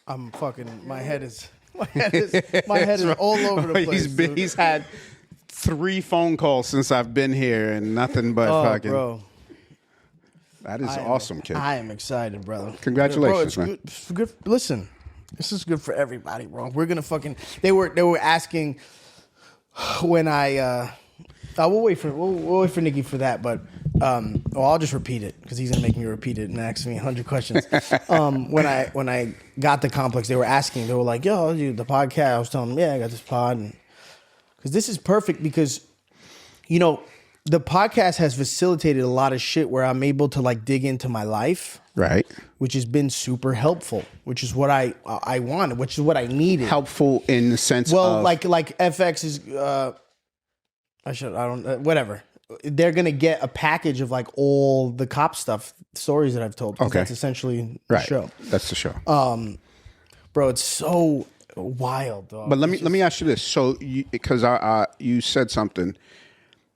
I'm fucking. My head is all over the place. He's had 3 phone calls since I've been here and nothing but fucking. Bro. That is awesome, kid. I am excited, brother. Congratulations, bro, man. It's good. Listen, this is good for everybody, bro. We're gonna fucking. They were asking when we'll wait for Nikki for that, but I'll just repeat it because he's gonna make me repeat it and ask me 100 questions. When I got the complex, they were asking. They were like, "Yo, you the podcast?" I was telling them, "Yeah, I got this pod," because this is perfect because, you know, the podcast has facilitated a lot of shit where I'm able to like dig into my life, Right. which has been super helpful. Which is what I wanted, which is what I needed. Helpful in the sense of like FX is. Whatever. They're going to get a package of like all the cop stuff, stories that I've told. Okay. That's essentially the show. That's the show. Bro, it's so wild, dog. But let me ask you this. So, because you said something,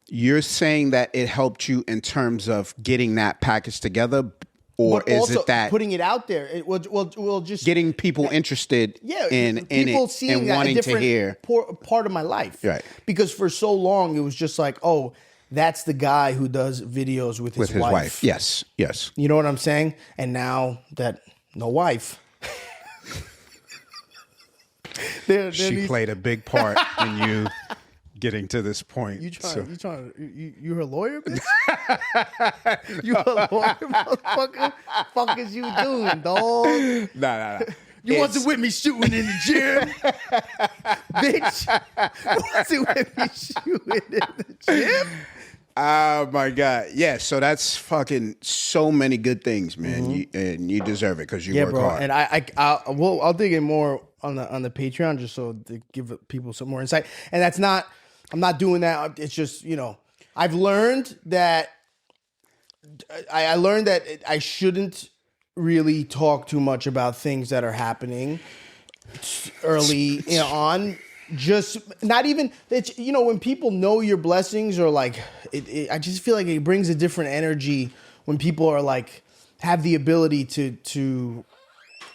you're saying that it helped you in terms of getting that package together, or but is also it that putting it out there? It will just getting people interested in people it seeing and that wanting a to hear part of my life, right? Because for so long it was just like, oh, that's the guy who does videos with his wife. Yes. You know what I'm saying? And now that no wife. She played a big part in you getting to this point. You her lawyer, bitch? You a lawyer, motherfucker? Fuck is you doing, dog? Nah. You wasn't with me shooting in the gym, bitch. You wasn't with me shooting in the gym. Oh my God! Yeah, so that's fucking so many good things, man. And you deserve it because you work hard. And I'll dig in more on the Patreon just so to give people some more insight. And that's not. I'm not doing that. It's just, you know, I've learned that I learned that I shouldn't really talk too much about things that are happening early on. Just not even that, you know, when people know your blessings or like, I just feel like it brings a different energy when people are like, have the ability to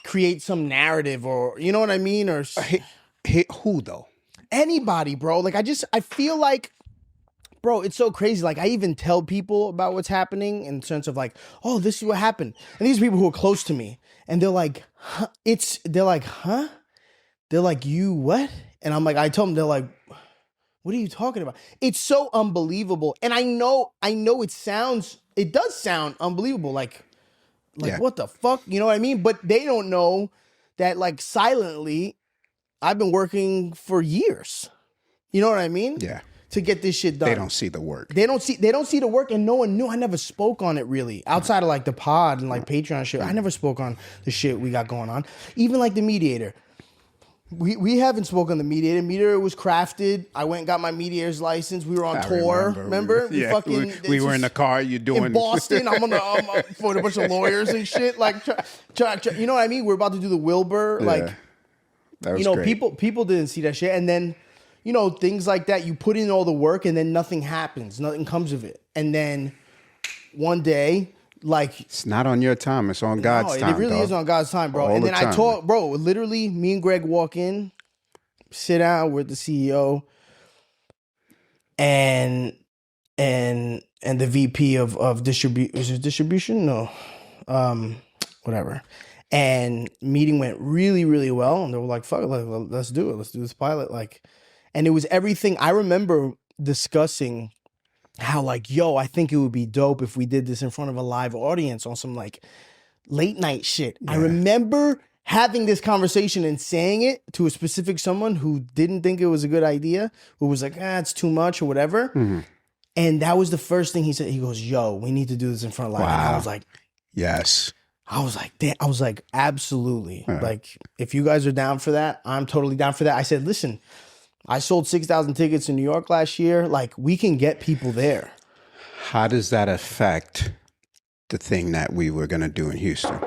create some narrative or, you know what I mean? Or who though? Anybody, bro. Like, I feel like, bro, it's so crazy. Like, I even tell people about what's happening in the sense of like, oh, this is what happened. And these people who are close to me, and they're like, huh? They're like, huh? They're like, you what? And I'm like, I tell them, they're like, what are you talking about? It's so unbelievable. And I know it does sound unbelievable. Like what the fuck? You know what I mean? But they don't know that like silently, I've been working for years. You know what I mean? Yeah. To get this shit done. They don't see the work. They don't see the work, and no one knew. I never spoke on it really. Outside of like the pod and like Patreon shit. I never spoke on the shit we got going on. Even like the mediator. We haven't spoken on the mediator. Mediator was crafted. I went and got my mediator's license. We were on tour. Remember? We were in the car. You doing in Boston? I'm for a bunch of lawyers and shit. Like, you know what I mean? We're about to do the Wilbur. Like, that was you know, great. people didn't see that shit, and then, you know, things like that. You put in all the work, and then nothing happens. Nothing comes of it, and then one day. Like, it's not on your time. It's on God's time. It really is on God's time, bro. And then I talk, bro. Literally, me and Greg walk in, sit down with the CEO, and the VP of distribution. Is it distribution? No, whatever. And meeting went really, really well. And they were like, "Fuck it, let's do it. Let's do this pilot." Like, and it was everything. I remember discussing how like, yo, I think it would be dope if we did this in front of a live audience on some like late night shit. Yeah. I remember having this conversation and saying it to a specific someone who didn't think it was a good idea, who was like, it's too much or whatever. Mm-hmm. And that was the first thing he said. He goes, yo, we need to do this in front of live. Wow. And I was like, yes. I was like, damn. I was like, absolutely. Yeah. Like, if you guys are down for that, I'm totally down for that. I said, listen, I sold 6,000 tickets in New York last year. Like, we can get people there. How does that affect the thing that we were going to do in Houston?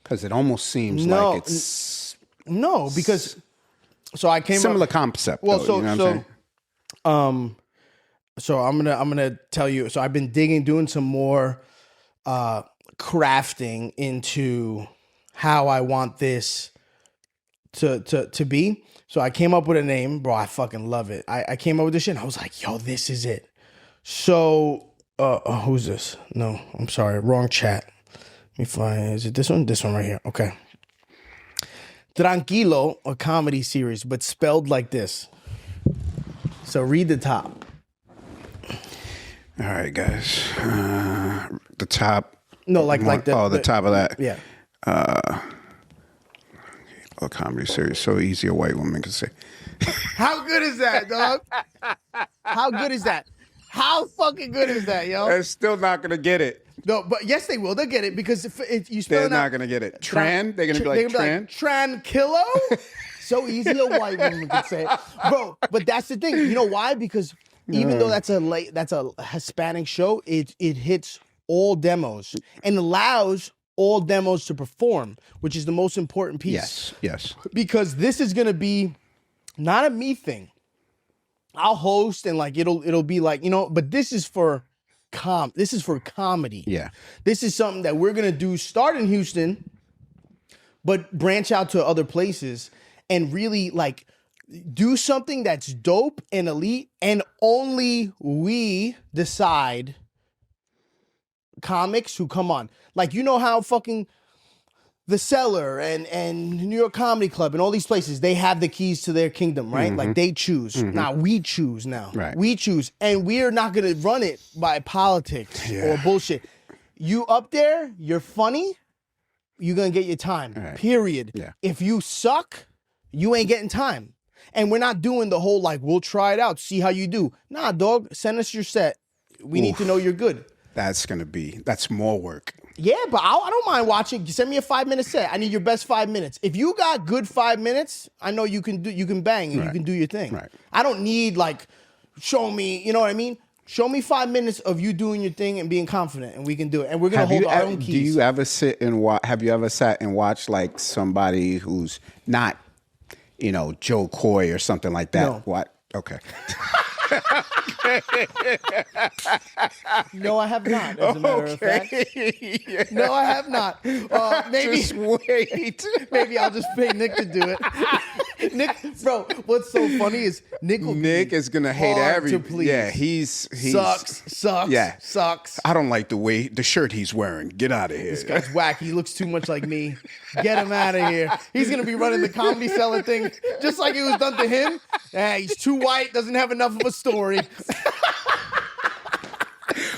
Because it almost seems like it's... No, because... So I came similar concept, well, though, you know what I'm saying? So I'm gonna tell you. So I've been doing some more crafting into how I want this to be. So I came up with a name, bro. I fucking love it. I came up with this shit and I was like, yo, this is it. So who's this? No, I'm sorry, wrong chat. Let me find, is it this one? This one right here. Okay. Tranquilo, a comedy series, but spelled like this. So read the top. All right, guys. The top. No, like the top of that. Yeah. A comedy series. So easy a white woman can say. How good is that, dog? How good is that? How fucking good is that, yo? They're still not gonna get it. No, but yes, they will. They'll get it because if you spell They're it out, not gonna get it. Tran. They're gonna be like Tran. Tranquilo. So easy a white woman could say it, bro. But that's the thing. You know why? Because even though that's a Hispanic show, it hits all demos and allows all demos to perform, which is the most important piece. Yes. Because this is gonna be not a me thing. I'll host and like it'll be like, you know, but this is for comedy. Yeah. This is something that we're gonna do, start in Houston, but branch out to other places and really like do something that's dope and elite, and only we decide comics who come on. Like, you know how fucking The Cellar and New York Comedy Club and all these places, they have the keys to their kingdom, right? Like they choose. Now we choose now. Right. We choose. And we're not gonna run it by politics or bullshit. You up there, you're funny, you're gonna get your time. Right. Period. Yeah. If you suck, you ain't getting time. And we're not doing the whole like, we'll try it out, see how you do. Nah, dog, send us your set. We need to know you're good. That's more work. Yeah, but I don't mind watching. Send me a 5-minute set. I need your best 5 minutes. If you got good 5 minutes, I know you can bang and you can do your thing. Right. I don't need like, show me, you know what I mean? Show me 5 minutes of you doing your thing and being confident, and we can do it. And we're gonna hold our own keys. Do you ever sit and watch? Have you ever sat and watched like somebody who's not, you know, Joe Coy or something like that? No. What? Okay. No, I have not, as a matter of fact. No, I have not. Maybe Just wait. maybe I'll just pay Nick to do it. Nick, bro, what's so funny is Nick is gonna hate to please. Yeah, he's sucks. Yeah. Sucks. I don't like the shirt he's wearing. Get out of here. This guy's whack. He looks too much like me. Get him out of here. He's gonna be running the Comedy Cellar thing just like it was done to him. He's too white, doesn't have enough of a story.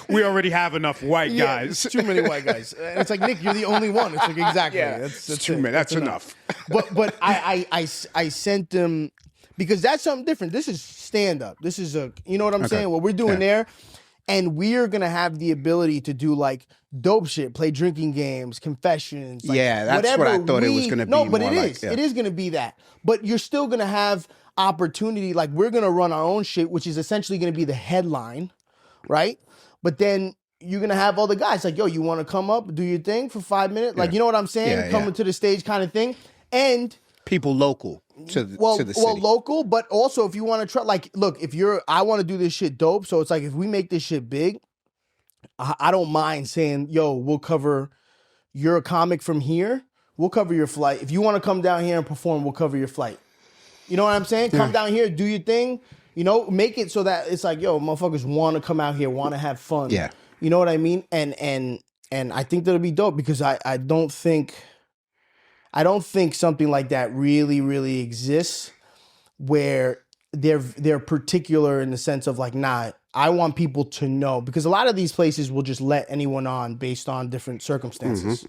We already have enough white guys. Too many white guys. And it's like, Nick, you're the only one. It's like, exactly. Yeah, That's too many. That's enough. But I sent them, because that's something different. This is stand up. This is you know what I'm saying? What we're doing there, and we're gonna have the ability to do like dope shit, play drinking games, confessions. Like, that's what I thought it was gonna be. No, but more it like, is. It is gonna be that. But you're still gonna have opportunity. Like, we're gonna run our own shit, which is essentially gonna be the headline, right? But then you're gonna have other guys like, yo, you want to come up, do your thing for 5 minutes? Like, you know what I'm saying? Coming to the stage kind of thing. And people local to the city. Well, local, but also if you want to try, like, look, I want to do this shit dope. So it's like, if we make this shit big, I don't mind saying, yo, we'll cover, you're a comic from here, we'll cover your flight. If you want to come down here and perform, we'll cover your flight. You know what I'm saying? Come down here, do your thing. You know, make it so that it's like, yo, motherfuckers want to come out here, want to have fun. Yeah. You know what I mean? And I think that'll be dope, because I don't think something like that really, really exists, where they're particular in the sense of like, nah, I want people to know, because a lot of these places will just let anyone on based on different circumstances.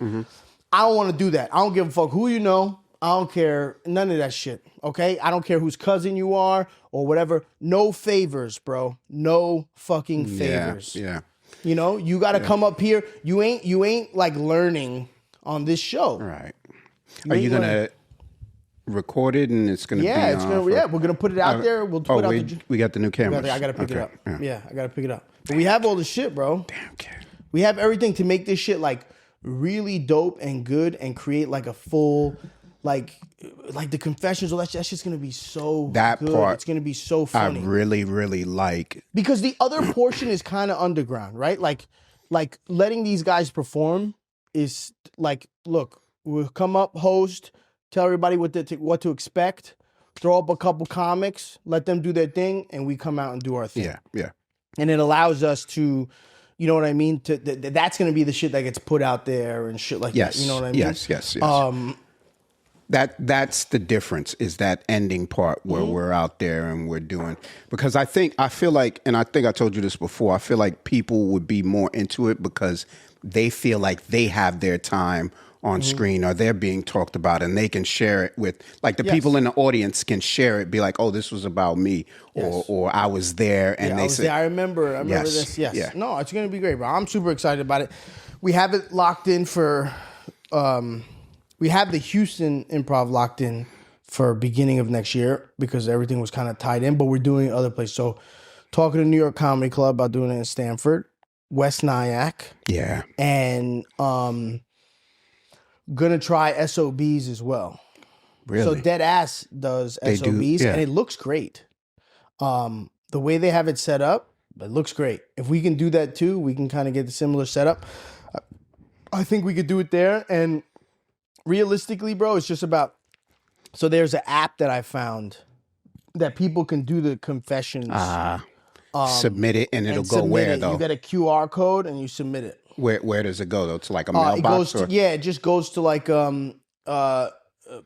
I don't want to do that. I don't give a fuck who you know. I don't care. None of that shit. Okay? I don't care whose cousin you are or whatever. No favors, bro. No fucking favors. Yeah. You know, you got to come up here. You ain't like learning on this show. Right. Are you going to record it and it's going to be we're going to put it out there. We'll put out we got the new cameras. I got to pick it up. Yeah, I got to pick it up. But we have all the shit, bro. Damn kid. We have everything to make this shit like really dope and good and create like a full like the confessions, all that shit. That's just gonna be so good. Part it's gonna be so funny. I really, really like, because the other portion is kind of underground, right? Like letting these guys perform is like, look, we'll come up, host, tell everybody what to expect, throw up a couple comics, let them do their thing, and we come out and do our thing. Yeah, yeah. And it allows us to, you know what I mean? That's going to be the shit that gets put out there and shit like that. You know what I mean? Yes. That's the difference, is that ending part where we're out there and we're doing, because I feel like, and I think I told you this before, I feel like people would be more into it because they feel like they have their time on screen, or they're being talked about, and they can share it with, like, the people in the audience can share it, be like, oh, this was about me, or I was there, and they say, I remember this. Yes. Yeah. No, it's going to be great, bro. I'm super excited about it. We have it locked in for, we have the Houston Improv locked in for beginning of next year because everything was kind of tied in, but we're doing it other places. So talking to New York Comedy Club about doing it in Stanford, West Nyack. Yeah. And gonna try SOBs as well. Really? So Dead Ass does SOBs, and it looks great. The way they have it set up, it looks great. If we can do that too, we can kind of get the similar setup. I think we could do it there. And realistically, bro, it's just about, so there's an app that I found that people can do the confessions. Submit it, and it'll go where, though? You get a QR code and you submit it. Where does it go, though? To like a mailbox? It just goes to like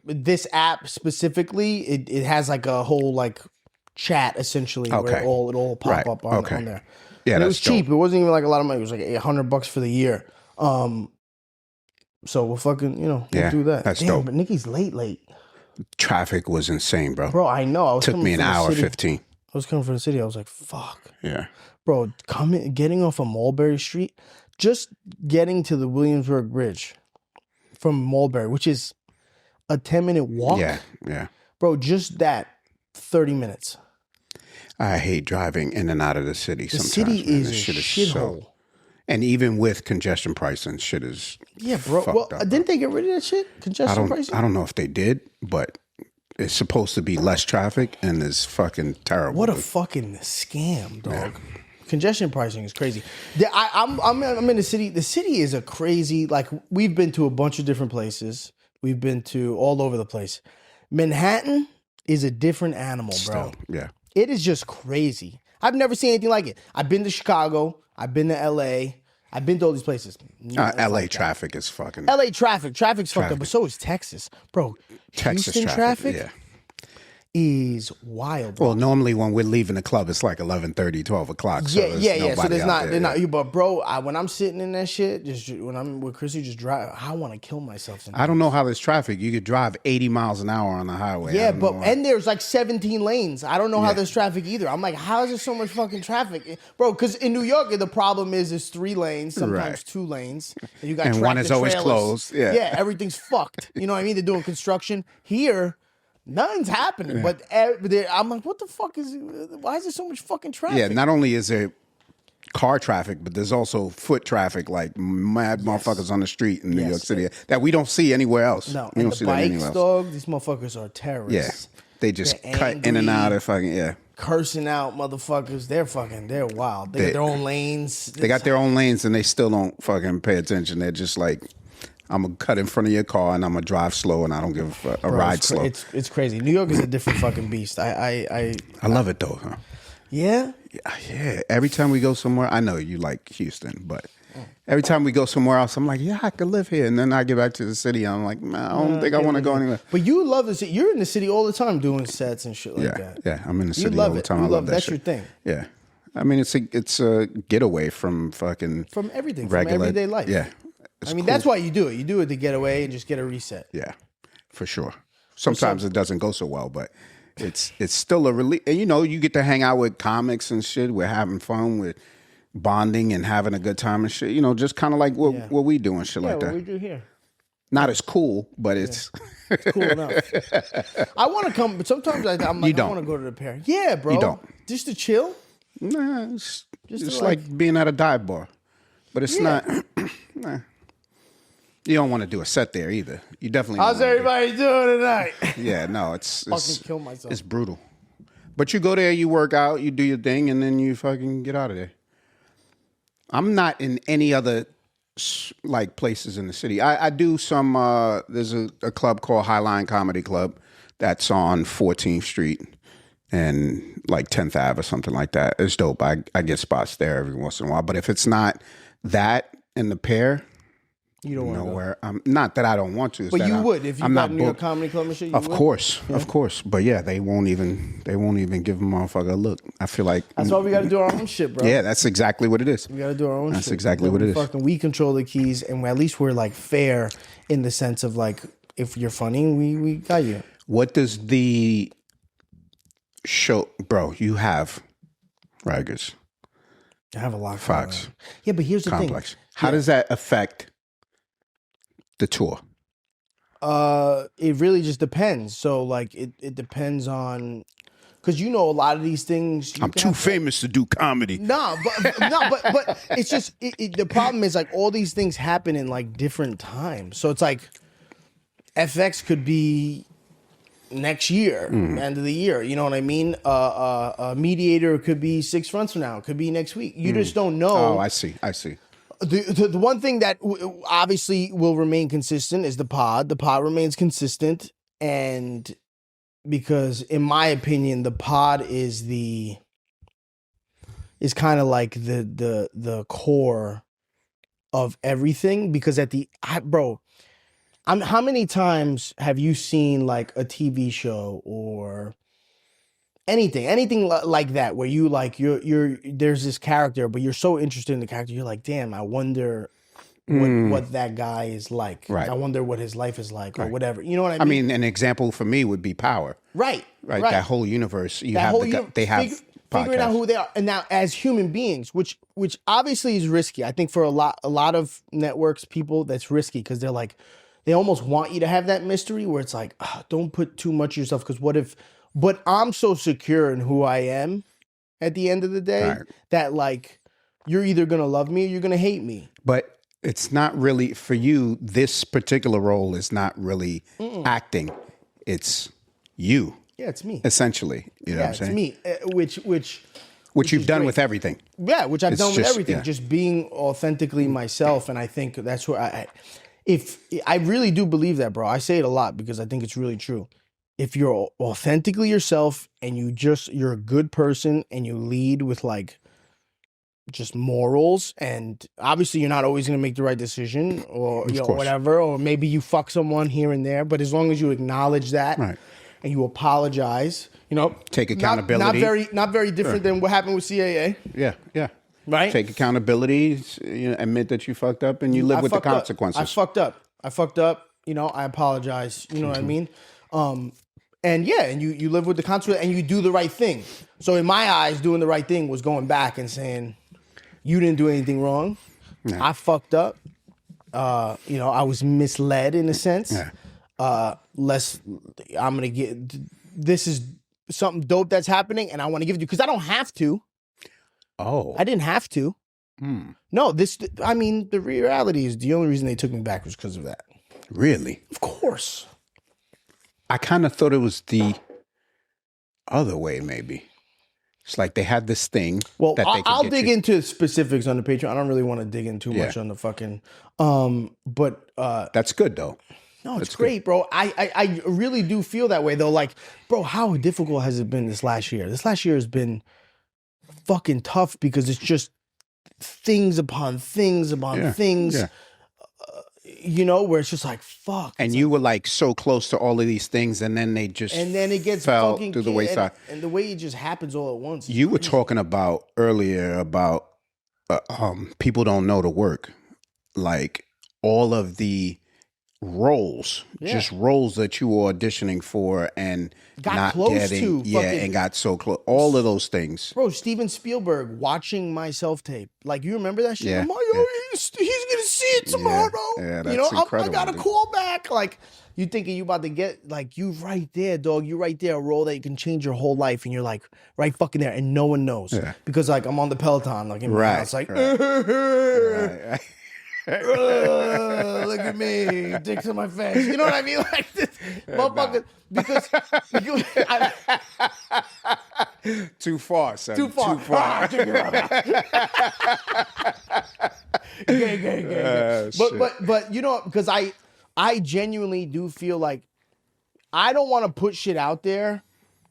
this app specifically. It has like a whole like chat essentially where it all pop up on there. Yeah, and it was cheap. It wasn't even like a lot of money. It was like $800 for the year. So we'll fucking we'll do that. That's dope. But Nikki's late. Traffic was insane, bro. Bro, I know. Took me an hour 15. I was coming from the city. I was like, fuck. Yeah. Bro, getting off of Mulberry Street, just getting to the Williamsburg Bridge from Mulberry, which is a 10-minute walk. Yeah. Bro, just that, 30 minutes. I hate driving in and out of the city sometimes. The city is a shithole. shithole. And even with congestion pricing, shit is bro. Well, up, didn't they get rid of that shit? Congestion pricing? I don't know if they did, but it's supposed to be less traffic, and it's fucking terrible. What a fucking scam, dog. Yeah. Congestion pricing is crazy. I'm in the city. The city is a crazy, like, we've been to a bunch of different places. We've been to all over the place. Manhattan is a different animal, bro. Yeah. It is just crazy. I've never seen anything like it. I've been to Chicago. I've been to LA. I've been to all these places. LA traffic is fucking. LA traffic's fucked up, but so is Texas, bro. Texas Houston traffic is wild. Bro. Well, normally when we're leaving the club, it's like 11:30, 12 o'clock. So yeah. So there's not you. But bro, when I'm sitting in that shit, just when I'm with Chrissy, just drive. I want to kill myself. Sometimes. I don't know how there's traffic. You could drive 80 miles an hour on the highway. Yeah, and there's like 17 lanes. I don't know how there's traffic either. I'm like, how is there so much fucking traffic, bro? Because in New York, the problem is there's 3 lanes, sometimes 2 lanes, and you got and one is always closed. Yeah, everything's fucked. You know what I mean? They're doing construction here. Nothing's happening, but I'm like, what the fuck why is there so much fucking traffic? Yeah, not only is there car traffic, but there's also foot traffic, like mad motherfuckers on the street in New York City that we don't see anywhere else. No, we and don't see bikes, that anywhere else. dog, these motherfuckers are terrorists. Yeah, they just cut in and out of fucking, cursing out motherfuckers. They're wild. They got their own lanes. They got their own lanes, and they still don't fucking pay attention. They're just like, I'm going to cut in front of your car, and I'm going to drive slow, and I don't give a ride slow. It's crazy. New York is a different fucking beast. I love it, though, huh? Yeah? Yeah. Every time we go somewhere, I know you like Houston, but every time we go somewhere else, I'm like, yeah, I could live here. And then I get back to the city, and I'm like, man, I don't think I want to go anywhere. But you love the city. You're in the city all the time doing sets and shit like that. Yeah, I'm in the city all the time. I love that that's shit. your thing. Yeah. I mean, it's a getaway from fucking... From everything, regular, from everyday life. Yeah. That's why you do it. You do it to get away and just get a reset. Yeah, for sure. Sometimes it doesn't go so well, but it's still a relief. And you get to hang out with comics and shit. We're having fun with bonding and having a good time and shit. just kind of like what we do and shit like that. What we do here. Not as cool, but it's cool enough. I want to come, but sometimes I'm like, I want to go to the pair. Yeah, bro. You don't. Just to chill? Nah, it's like being at a dive bar. But it's not... Nah. You don't want to do a set there either. You definitely. How's everybody doing tonight? Yeah, no, it's fucking kill myself. It's brutal. But you go there, you work out, you do your thing, and then you fucking get out of there. I'm not in any other like places in the city. I do some. There's a club called Highline Comedy Club that's on 14th Street and like 10th Ave or something like that. It's dope. I get spots there every once in a while. But if it's not that in the pair, You don't want to nowhere. Not that I don't want to. It's But that you I'm- would if you I'm got not New York booked. Comedy Club and shit. You Of would? course. But yeah, they won't even give a motherfucker a look. I feel like That's why we got to do our own shit, bro. yeah, that's exactly what it is. We got to do our own shit. That's exactly what it is. Fucking, we control the keys, and at least we're like fair in the sense of like, if you're funny, we got you. What does the show, bro? You have Rikers, I have a lot. Fox, going on. Yeah, but here's the Complex. thing. How does that affect the tour? It really just depends. So like, it depends on, because a lot of these things. I'm too famous to do comedy. No, but it's just the problem is like all these things happen in like different times. So it's like FX could be next year, end of the year. You know what I mean? A Mediator could be 6 months from now. It could be next week. You just don't know. Oh, I see. The one thing that obviously will remain consistent is the pod. The pod remains consistent, and because in my opinion, the pod is kind of like the core of everything. Because how many times have you seen like a TV show or anything like that where you like you're there's this character, but you're so interested in the character, you're like, damn, I wonder what that guy is like. Right. I wonder what his life is like or whatever. You know what I mean? I mean, an example for me would be Power. Right. That whole universe. They have figuring out who they are, and now as human beings, which obviously is risky. I think for a lot of networks, people, that's risky because they're like, they almost want you to have that mystery where it's like, don't put too much of yourself, because what if? But I'm so secure in who I am at the end of the day that like, you're either gonna love me or you're gonna hate me. But it's not really for you. This particular role is not really acting. It's you. Yeah, it's me. Essentially, you know what I'm saying? It's me. Which you've done great. with everything. Yeah, which I've done with everything. Yeah. Just being authentically myself, and I think that's where I really do believe that, bro. I say it a lot because I think it's really true. If you're authentically yourself and you're a good person and you lead with like just morals, and obviously you're not always going to make the right decision or whatever, or maybe you fuck someone here and there, but as long as you acknowledge that and you apologize, take accountability. Not very different than what happened with CAA. Yeah. Right? Take accountability, admit that you fucked up, and you live with the consequences. I fucked up. I apologize. You know what I mean? And you live with the consequences, and you do the right thing. So in my eyes, doing the right thing was going back and saying, you didn't do anything wrong. Yeah. I fucked up. I was misled in a sense. Yeah. I'm gonna this is something dope that's happening, and I want to give it to you because I don't have to. Oh, I didn't have to. No, the Virality is the only reason they took me back was because of that. Really? Of course. I kind of thought it was the other way, maybe. It's like they had this thing. Well, that I'll dig into specifics on the Patreon. I don't really want to dig in too much on the fucking. But that's good though. No, it's great, bro. I really do feel that way though. Like, bro, how difficult has it been this last year? This last year has been fucking tough because it's just things upon things upon things. Yeah. Where it's just like, fuck. And you were like so close to all of these things, and then they just it gets fell fucking through the wayside. And the way it just happens all at once. You were talking about earlier about people don't know the work, like all of the roles, just roles that you were auditioning for and got not close getting, to, and got so close. All of those things, bro. Steven Spielberg watching my self tape, like you remember that shit? Yeah, he's gonna see it tomorrow. Yeah, that's incredible. I got a call back. Like you thinking you about to get like you right there, dog. You right there, a role that you can change your whole life, and you're like right fucking there, and no one knows because like I'm on the Peloton, like in my house, like. Look at me, dick to my face. You know what I mean? Like this, motherfucker. Because too far, son. Too far. Gang. But you know, because I genuinely do feel like I don't want to put shit out there.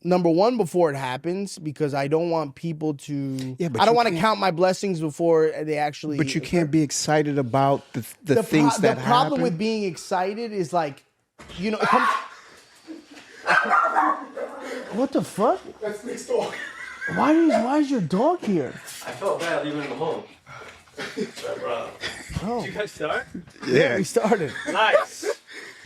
Number one, before it happens, because I don't want people to. Yeah, but I don't want to count my blessings before they actually. But you can't be excited about the things that happen. The problem with being excited is like, you know, it comes. What the fuck? That's Nick's dog. Why is your dog here? I felt bad leaving him alone. Oh. Did you guys start? Yeah, we started. Nice.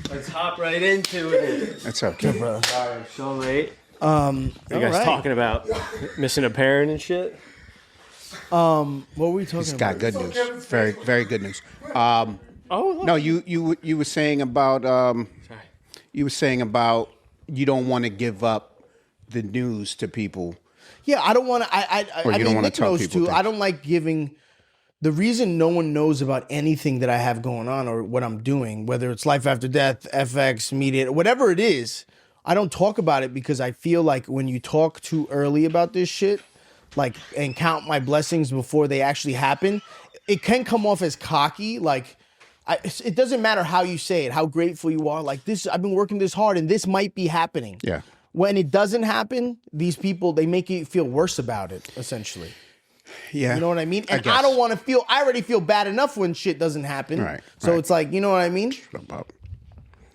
Let's hop right into it. That's okay, bro. Sorry, so late. What you guys talking about missing a parent and shit? What were we talking He's about? got good news. Very, very good news. No, you were saying about you don't want to give up the news to people. Yeah, I don't want to. I you don't want to tell people too. I don't like giving. The reason no one knows about anything that I have going on or what I'm doing, whether it's life after death, FX, media, whatever it is, I don't talk about it because I feel like when you talk too early about this shit, like, and count my blessings before they actually happen, it can come off as cocky. Like, it doesn't matter how you say it, how grateful you are. Like, this, I've been working this hard and this might be happening. Yeah. When it doesn't happen, these people, they make you feel worse about it, essentially. Yeah. You know what I mean? And I don't want to feel, I already feel bad enough when shit doesn't happen. Right. So it's like, you know what I mean?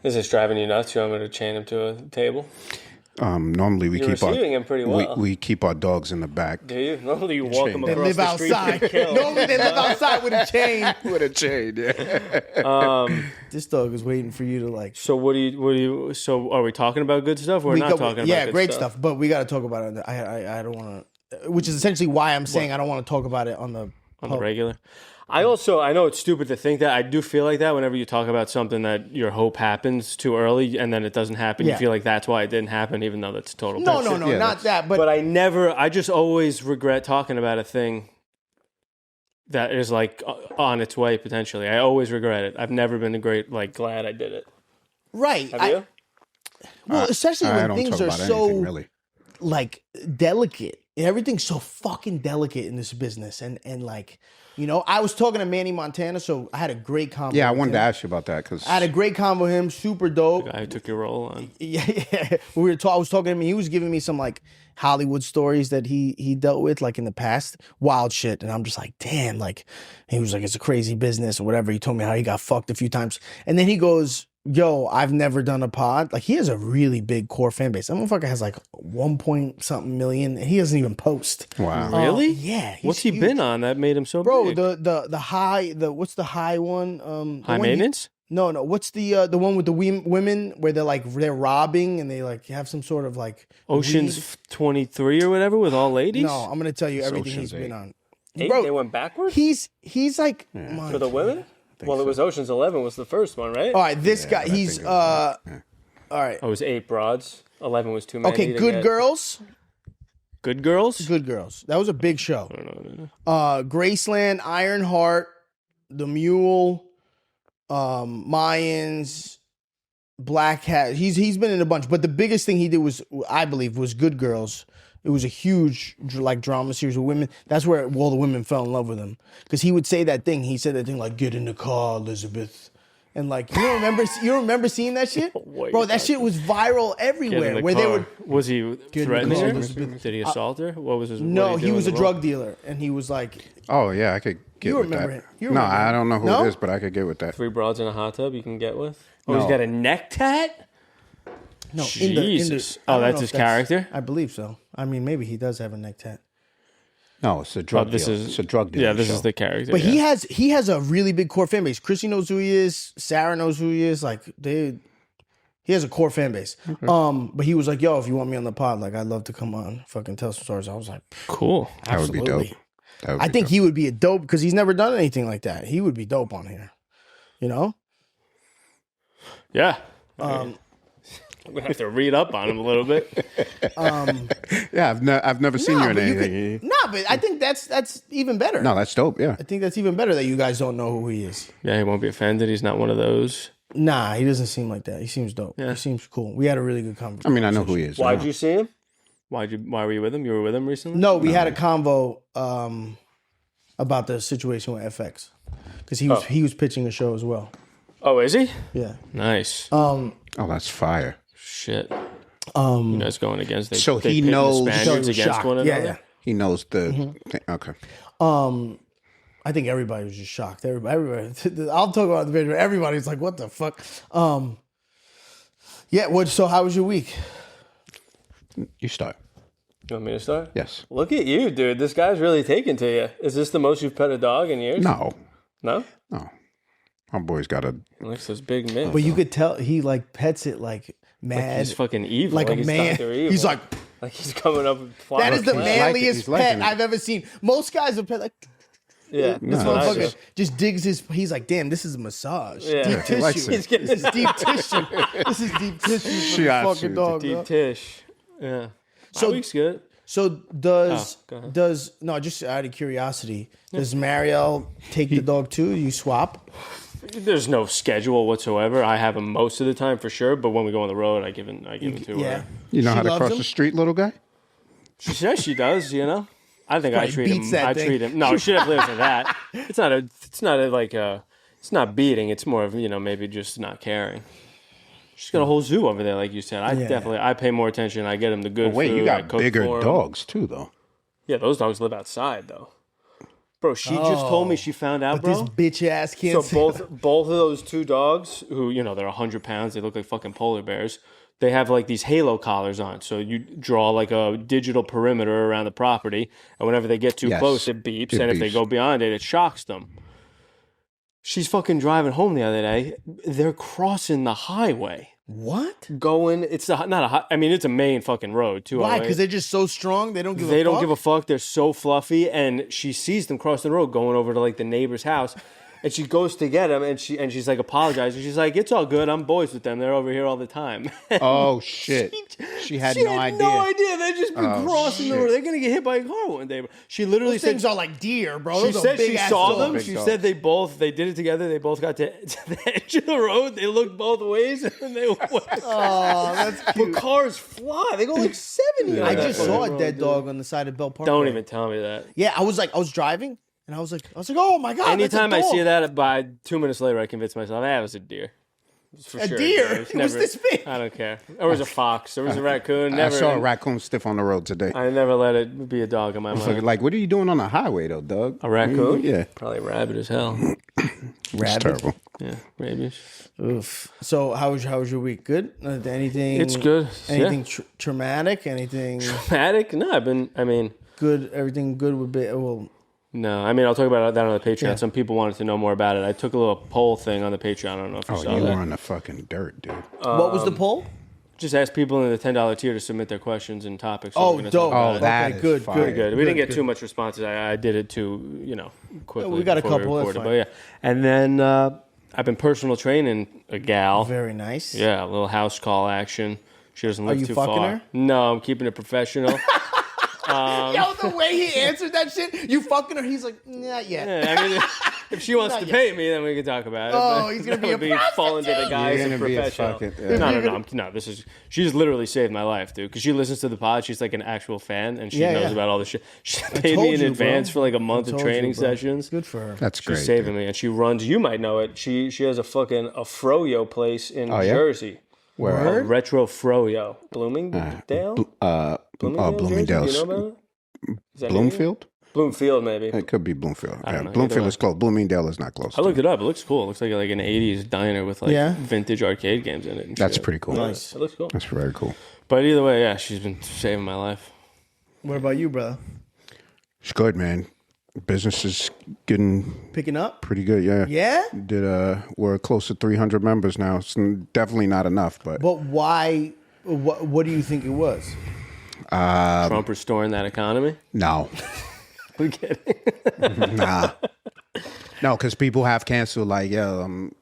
Is this driving you nuts? You want me to chain him to a table? Normally we You're keep our him pretty well. we keep our dogs in the back. Do you? Normally you walk them They across live the street. outside. Normally they live outside with a chain. With a chain, yeah. This dog is waiting for you to like. So what do you? So are we talking about good stuff? We're not talking about good great stuff. But we got to talk about it. I don't want to. Which is essentially why I'm saying I don't want to talk about it on the regular. I know it's stupid to think that. I do feel like that whenever you talk about something that your hope happens too early and then it doesn't happen. Yeah. You feel like that's why it didn't happen, even though that's total No, bullshit. not that. But I just always regret talking about a thing that is like on its way potentially. I always regret it. I've never been glad I did it. Right. Have you? Well, especially I when don't things talk are about so anything, really. like delicate. Everything's so fucking delicate in this business, and like, you know, I was talking to Manny Montana, so I had a great convo. Yeah, I with wanted him. to ask you about that because I had a great convo with him, super dope. The guy who took your role on. Yeah. I was talking to him, and he was giving me some like Hollywood stories that he dealt with like in the past, wild shit, and I'm just like, damn, like he was like, it's a crazy business or whatever. He told me how he got fucked a few times, and then he goes, yo, I've never done a pod. Like, he has a really big core fan base. That motherfucker has like 1 point something million, and he doesn't even post. wow, Really? Yeah. What's he been on that made him so Bro, big? the high, what's the high one? High maintenance? No. What's the one with the women where they're robbing and they like have some sort of like Ocean's weed? 23 or whatever with all ladies? No, I'm gonna tell you everything Ocean's he's been 8. on. 8? Bro, They went backwards? He's like For the women? Well, it was Ocean's 11 was the first one, right? all right, this guy, he's all right. Oh, it was 8 broads. 11 was too many. Okay, Good Girls. Good Girls? Good Girls. That was a big show. I don't know. Graceland, Ironheart, The Mule, Mayans, Black Hat. He's been in a bunch, but the biggest thing he did was, I believe, was Good Girls. It was a huge like drama series with women. That's where all the women fell in love with him because he would say that thing. He said that thing like, "Get in the car, Elizabeth," and like you remember seeing that shit, bro. That shit was viral everywhere. Where they would was he threatening car, her? Elizabeth. Did he assault her? What was his? no, what did he do was a in the drug role? dealer, and he was like, Oh yeah, I could get You with remember that. it. You No, remember I it. don't know who No? it is, but I could get with that. 3 broads in a hot tub you can get with? Oh, No. he's got a neck tat? no, Jesus. I Oh, don't that's know his if character? I believe so. I mean, maybe he does have a neck tat. No, it's a drug this deal. is- It's a drug deal. Yeah, this is the character. But yeah. he has a really big core fan base. Chrissy knows who he is. Sarah knows who he is. Like he has a core fan base. But he was like, "Yo, if you want me on the pod, like I'd love to come on, fucking tell some stories." I was like, Cool. That would be absolutely. dope. That would I be think dope. he would be a dope because he's never done anything like that. He would be dope on here. You know? Yeah. Um, I'm going to have to read up on him a little bit. Yeah, I've never seen you in but anything. but I think that's even better. No, that's dope. Yeah. I think that's even better that you guys don't know who he is. Yeah, he won't be offended. He's not one of those. Nah, he doesn't seem like that. He seems dope. Yeah. He seems cool. We had a really good conversation. I mean, I know who he is. Why'd you see him? Why were you with him? You were with him recently? No, we had a convo. about the situation with FX because he was pitching a show as well. Oh, is he? Yeah. Nice. Oh, that's fire. Shit. You guys going against the So he knows- the Spaniards against shocked. one another. Yeah. He knows the thing. Okay. I think everybody was just shocked. Everybody. I'll talk about the video. Everybody's like, "What the fuck?" Yeah. What? So, how was your week? You start. You want me to start? Yes. Look at you, dude. This guy's really taken to you. Is this the most you've pet a dog in years? No. No? No. My boy's got a. He likes those big mitts. But you could tell he like pets it like mad, He's fucking evil. like a he's man. Dr. Evil. He's like, he's coming up and flying. that is the He's manliest liking pet it. I've ever seen. Most guys are pet like. Yeah. This No, motherfucker that's just digs his. He's like, damn, this is a massage. Yeah. Deep He likes tissue. it. He's getting This is deep tissue. This is deep tissue for the Shiatsu. fucking dog. deep bro. tish. Yeah. So- My week's good. So does go ahead. no? Just out of curiosity, does Mariel take the dog too? You swap? There's no schedule whatsoever. I have him most of the time for sure, but when we go on the road, I give him to Yeah. her. You know She how to loves cross him? the street, little guy? She says she does, you know. I think I Probably treat beats him. that I thing. treat him. No, she definitely isn't that. It's not beating. It's more of maybe just not caring. She's got a whole zoo over there, like you said. I pay more attention. I get him the good Wait, food. you I got cook bigger for him. dogs too, though. Yeah, those dogs live outside though. Bro, she just told me she found out, But this bro. bitch ass can't. So both of those two dogs, who they're 100 pounds, they look like fucking polar bears. They have like these halo collars on, so you draw like a digital perimeter around the property, and whenever they get too Yes. close, it beeps, It and if they beeps. go beyond it, it shocks them. She's fucking driving home the other day. They're crossing the highway, What? going. It's not a. I mean, it's a main fucking road too. Why? Because they're just so strong. They don't give. They a don't fuck? give a fuck. They're so fluffy, and she sees them cross the road going over to like the neighbor's house, and she goes to get them, and she's like apologizing. She's like, "It's all good. I'm boys with them. They're over here all the time." Oh shit! She had She no had idea. no idea. They just been crossing the shit. road. They're gonna get hit by a car one day. She literally Those said. things are like deer, bro. She Those are said she big-ass saw dogs. them. Big She dogs. said they did it together. They both got to the edge of the road. They looked both ways, and they went. Oh, that's cute. But cars fly. They go like 70. I on that just saw fucking a road, dead dude. dog on the side of Bell Park. Don't even tell me that. Yeah, I was driving, and I was like, oh my god. Anytime that's I a see dog. that, by 2 minutes later, I convince myself, it was a deer. It was for A sure deer? It It was this big? I don't care. There was a fox. There was a raccoon. I saw a raccoon stiff on the road today. I never let it be a dog in my mind. Like, what are you doing on the highway, though, Doug? A raccoon? Yeah. Probably rabid as hell. It's terrible. Yeah, rabies. Oof. So how was your week? Good? Anything? It's good. Anything traumatic? Anything Traumatic? No, good? Everything good would be well. no. I mean, I'll talk about that on the Patreon. Yeah. Some people wanted to know more about it. I took a little poll thing on the Patreon. I don't know if you saw You that. were on the fucking dirt, dude. What was the poll? Just ask people in the $10 tier to submit their questions and topics. Oh, we're gonna dope. talk about Oh, it. that Okay, is good, fire. Pretty good. We didn't get too much responses. I did it too, quickly. We got a before couple, that's recorded, fine. but yeah. And then I've been personal training a gal. Very nice. Yeah, a little house call action. She doesn't live you too fucking far. her? No, I'm keeping it professional. Yo, the way he answered that shit, you fucking her. He's like, not yet. Yeah, I mean, if she wants to Not pay me, then we can talk about it. Oh, but he's gonna that be a would fall into the prostitute. guise You're of gonna be a professional. fucking- yeah. No. She's literally saved my life, dude. Because she listens to the pod. She's like an actual fan, and she Yeah, knows yeah. about all this shit. She paid told me in you, advance bro. for like a month of Told training you, bro. sessions. Good for her. That's great. She's saving me, and she runs. You might know it. She has a fucking Froyo place in yeah? Jersey. Where? Word? Retro Froyo, Bloomingdale. Bloomingdale's. Jersey? You know about it? Is that Bloomfield? Bloomfield, maybe. It could be Bloomfield. don't Yeah, know. Bloomfield Either is close. Bloomingdale is not close. I looked it up. It looks cool. It looks like an 80s diner with like Yeah. vintage arcade games in it. And That's shit. pretty cool. Nice. It looks cool. That's very cool. But either way, yeah, she's been saving my life. What about you, brother? It's good, man. Business is getting Picking up? pretty good. Yeah. Yeah? We're close to 300 members now. It's definitely not enough, but But why? What do you think it was? Trump restoring that economy? no. I'm kidding. Nah. No, because people have canceled, like, I don't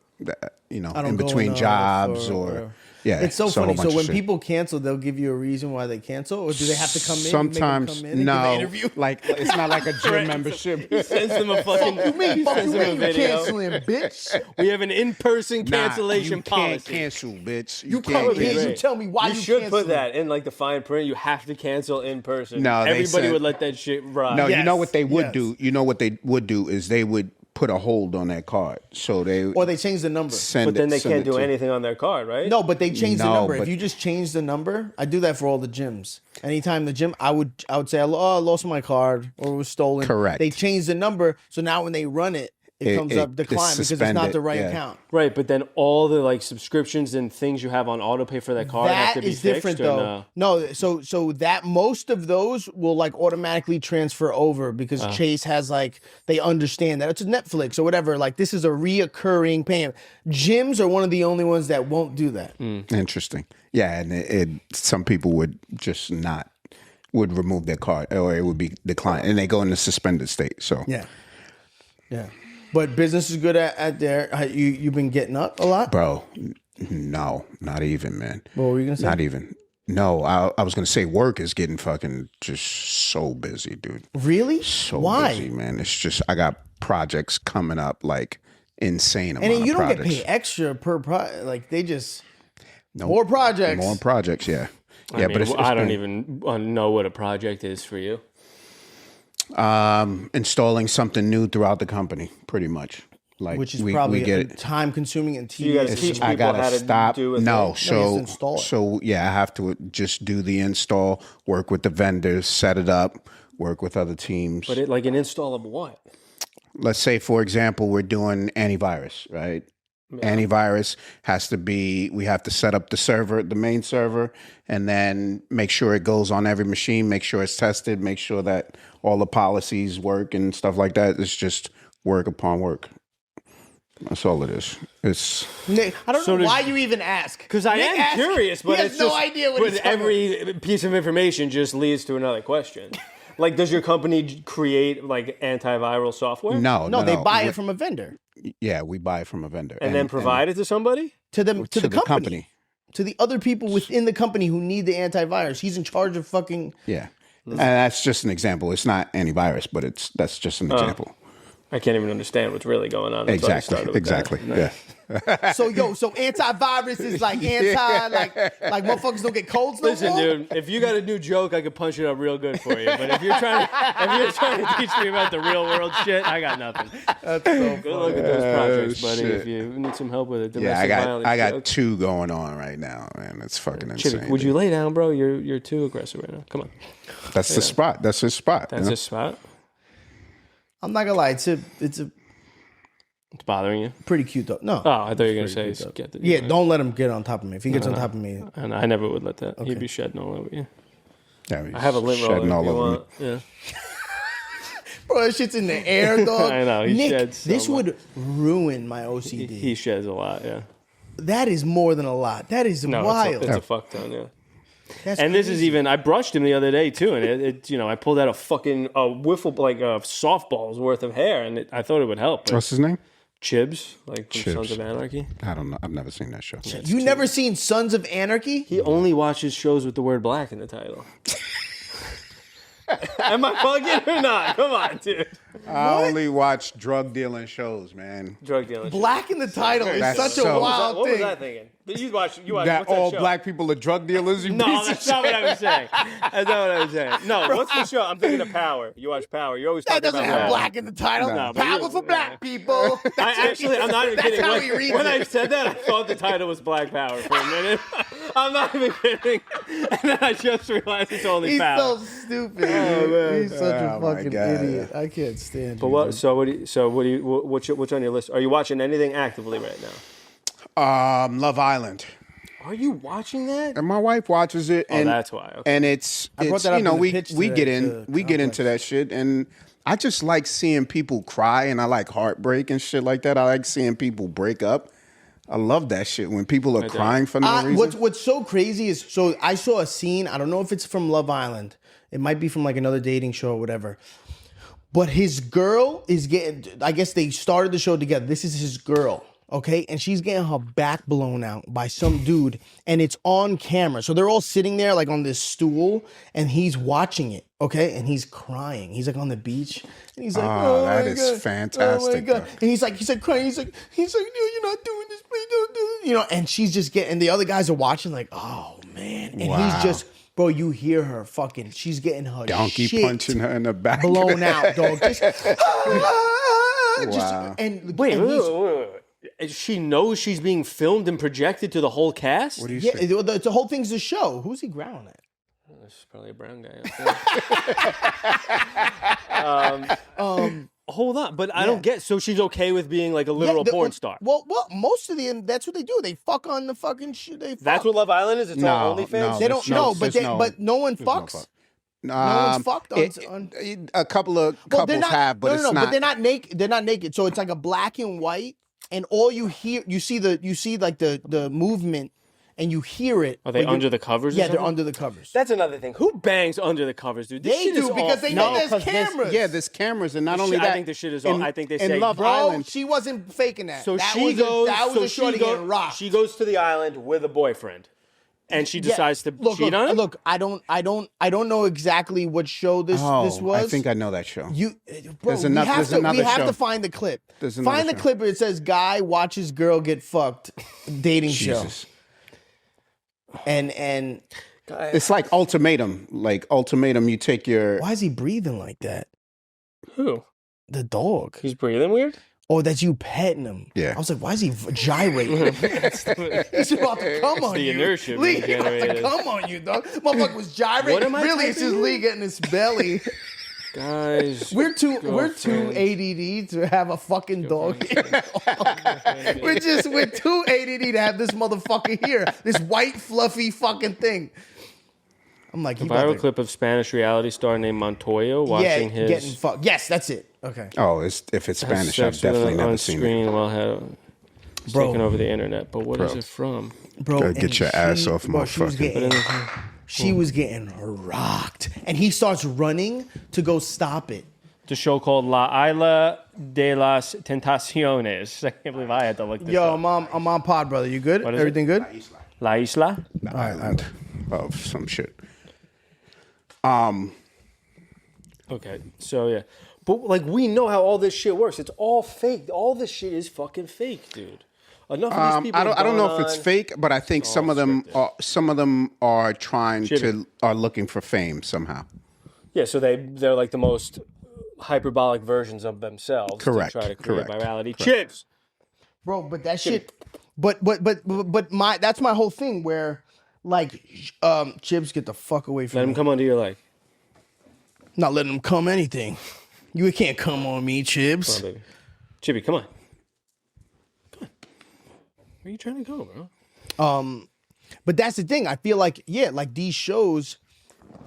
in go between enough jobs or- Yeah, It's so a whole funny. bunch So of when shit. people cancel, they'll give you a reason why they cancel, or do they have to come in? Sometimes and make them come in and give an no, interview? like it's not like a gym membership. Sends them a fucking. You mean, he fuck sends you them a mean video. canceling, bitch? We have an in-person Nah, cancellation you can't policy. cancel, bitch. You can't come be here, cancel. you great. tell me why you should canceling. put that in like the fine print. You have to cancel in person. No, they everybody said- would let that shit ride. No, you know Yes, what they would yes. do? You know what they would do is they would put a hold on that card. So they Or they change the number. send but then it- they send can't it do to- anything on their card, right? No, but they change the No, number. If but- you just change the number, I do that for all the gyms. Anytime the gym, I would say, I lost my card or it was stolen. Correct. They change the number, so now when they run it, it comes up decline because it's not suspended, the right yeah. account. Right, but then all the like subscriptions and things you have on auto pay for that card have to That be is different fixed, or though. no? No, so that most of those will like automatically transfer over because Chase has like they understand that it's a Netflix or whatever. Like this is a reoccurring payment. Gyms are one of the only ones that won't do that. Interesting. Yeah, and some people would just not would remove their card or it would be declined and they go in the suspended state. So Yeah. But business is good at there. You've been getting up a lot. bro, no, not even, man. What were you gonna say? Not even. No, I was gonna say work is getting fucking just so busy, dude. Really? So Why? busy, man. It's just I got projects coming up like insane amount And then you of don't projects. get paid extra per like they just more projects. More projects, yeah. I mean, I don't even know what a project is for you. installing something new throughout the company, pretty much. Like which is we probably get it. time consuming and You gotta tedious. teach I people gotta how to stop. do a No, thing. No, you have to so install it. so yeah, I have to just do the install, work with the vendors, set it up, work with other teams. But like an install of what? Let's say, for example, we're doing antivirus, right? Antivirus has to be, we have to set up the server, the main server, and then make sure it goes on every machine, make sure it's tested, make sure that all the policies work and stuff like that. It's just work upon work. That's all it is. It's Nick, I don't So know does- why you even ask. Because I Nick am asked- curious, but he has it's no just, idea what but he's talking every piece of information just leads to another question. Like, does your company create like antiviral software? no, No, they buy We- it from a vendor Yeah, we buy it from a vendor. and then provide it to somebody? to them to, to the company. To the other people within the company who need the antivirus. He's in charge of fucking. Yeah. And that's just an example. It's not antivirus, but that's just an example. I can't even understand what's really going on. That's why I started Exactly. with that. Exactly. Yeah. So antivirus is like like motherfuckers don't get colds no Listen, more? dude, if you got a new joke, I could punch it up real good for you. But if you're trying to teach me about the real world shit, I got nothing. That's so Good luck with those projects, buddy. shit. If you need some help with it, Yeah, domestic violence I got jokes. 2 going on right now, man. It's fucking Chibi, insane. would you dude. lay down, bro? You're too aggressive right now. Come on. That's the spot. That's his spot. That's you know? a spot. I'm not gonna lie, it's a It's bothering you. pretty cute though. No. Oh, I thought you were gonna say get the Yeah, don't let him get on top of me. If he gets on top of me, And I never would let that. He'd be shedding all over you. Yeah, he's I have a lint roller if shedding all you over me. want. Yeah. bro, that shit's in the air, dog. I know, he Nick, sheds so this much. would ruin my OCD. He sheds a lot. Yeah. That is more than a lot. That is No, wild. it's a fuck ton. Yeah. That's And this is crazy. even. I brushed him the other day too, and it I pulled out a fucking wiffle like a softball's worth of hair, and I thought it would help. But What's his name? Chibs, like from Chibs. Sons of Anarchy. I don't know. I've never seen that show. You never seen Sons of Anarchy? He only watches shows with the word black in the title. Am I fucking or not? Come on, dude. I only watch drug dealing shows, man. Drug dealer. Black in the title is That's such a so- wild What was thing. I thinking? You watch. That what's all show? black people are drug dealers. You No, piece of that's not shit. what I was saying. That's not what I was saying. No, what's the show? I'm thinking of Power. You watch Power. You're always That talking doesn't about have that. black in the title. No, but Power you- for black people. I'm not even That's kidding. how he reads When it. I said that, I thought the title was Black Power for a minute. I'm not even kidding. And then I just realized it's only He's Power. so stupid. He's such a Oh, my fucking God. idiot. I can't stand But you. what? dude. What's on your list? Are you watching anything actively right now? Love Island. Are you watching that? And my wife watches it. And, that's why. Okay. And it's brought that up you know in the we pitch we today get to in we get into Complex. that shit, and I just like seeing people cry, and I like heartbreak and shit like that. I like seeing people break up. I love that shit when people are crying for no reason. What's so crazy is so I saw a scene. I don't know if it's from Love Island. It might be from like another dating show or whatever. But his girl is getting. I guess they started the show together. This is his girl. okay? And she's getting her back blown out by some dude, and it's on camera. So they're all sitting there like on this stool, and he's watching it, okay? And he's crying. He's like on the beach, and he's like, "Oh, that my is God. fantastic, Oh my God!" though. And he's like crying. He's like, "No, you're not doing this. Please don't do it." You know, and she's just getting. The other guys are watching, like, "Oh man!" And Wow. he's just, bro. You hear her fucking. She's getting her Donkey shit punching her in the back. blown out, dog. Just, Wow. and Wait, and he's- she knows she's being filmed and projected to the whole cast? What do you yeah, say? the whole thing's a show. Who's he growling at? This is probably a brown guy. Hold on, but I don't get. So she's okay with being like a literal porn star. Well, most of them. That's what they do. They fuck on the fucking shit. They fuck. That's what Love Island is. It's all OnlyFans. no. They don't There's no- know, but there's no- but no one there's no fucks. fuck. No one's fucked on. A couple of Well, they're couples not, have, but no, it's no, not. but they're not naked. They're not naked. So it's like a black and white, and all you hear, you see like the movement, and you hear it. Are they but under the covers? Yeah, or they're something? under the covers. That's another thing. Who bangs under the covers, dude? This They shit do, is because all they fake. know there's 'cause cameras. there's cameras, and not only I that, think this shit is all. I think they say, in Love Bro, Island. she wasn't faking that. So that she was goes. that was so a shorty getting rocked. She goes to the island with a boyfriend, and she Yeah. decides to cheat on him. Look, I don't know exactly what show this was. I think I know that show. You, bro, There's another- there's we another have show. to find the clip. There's another Find the show. clip where it says guy watches girl get fucked, dating Jesus. show. And It's like ultimatum. Like ultimatum, you take your. why is he breathing like that? Who? The dog. He's breathing weird. Oh, that's you petting him. Yeah. I was like, why is he gyrating? He's about to come on the you. inertia Lee, being he about to generated. come on you, dog. Motherfucker was gyrating. What am I really, it's typing just here? Lee getting his belly. Guys, We're too girlfriend. ADD to have a fucking dog here. we're too ADD to have this motherfucker here. This white fluffy fucking thing. I'm like, A he about viral to, clip of Spanish reality star named Montoya watching his getting fucked. Yes, that's it. Okay. Oh, if it's Spanish, I've sex with definitely an never on seen it. screen while it's Bro. taking over the internet. But what is it from? Bro, Gotta get and your ass off my she was fucking- getting, she was getting rocked. And he starts running to go stop it. The show called La Isla de las Tentaciones. I can't believe I had to look this Yo, up. I'm on pod, brother. You good? What is Everything good? La Isla? The island of some shit. Okay, so yeah. But like we know how all this shit works. It's all fake. All this shit is fucking fake, dude. Enough of these people. I don't know have if it's gone fake, but I think some of them are trying Shitty. are looking for fame somehow. on- Yeah, so they're like the most hyperbolic versions of themselves. Correct, To try to create correct, virality. Chips. Bro, but that shit but my that's my whole thing where like Chips, get the fuck away from Let me. him come under your leg. Not letting him come anything. You can't come on me, Chips. Come on, baby. Chippy, come on. Come on. Where are you trying to go, bro? But that's the thing. I feel like, yeah, like these shows,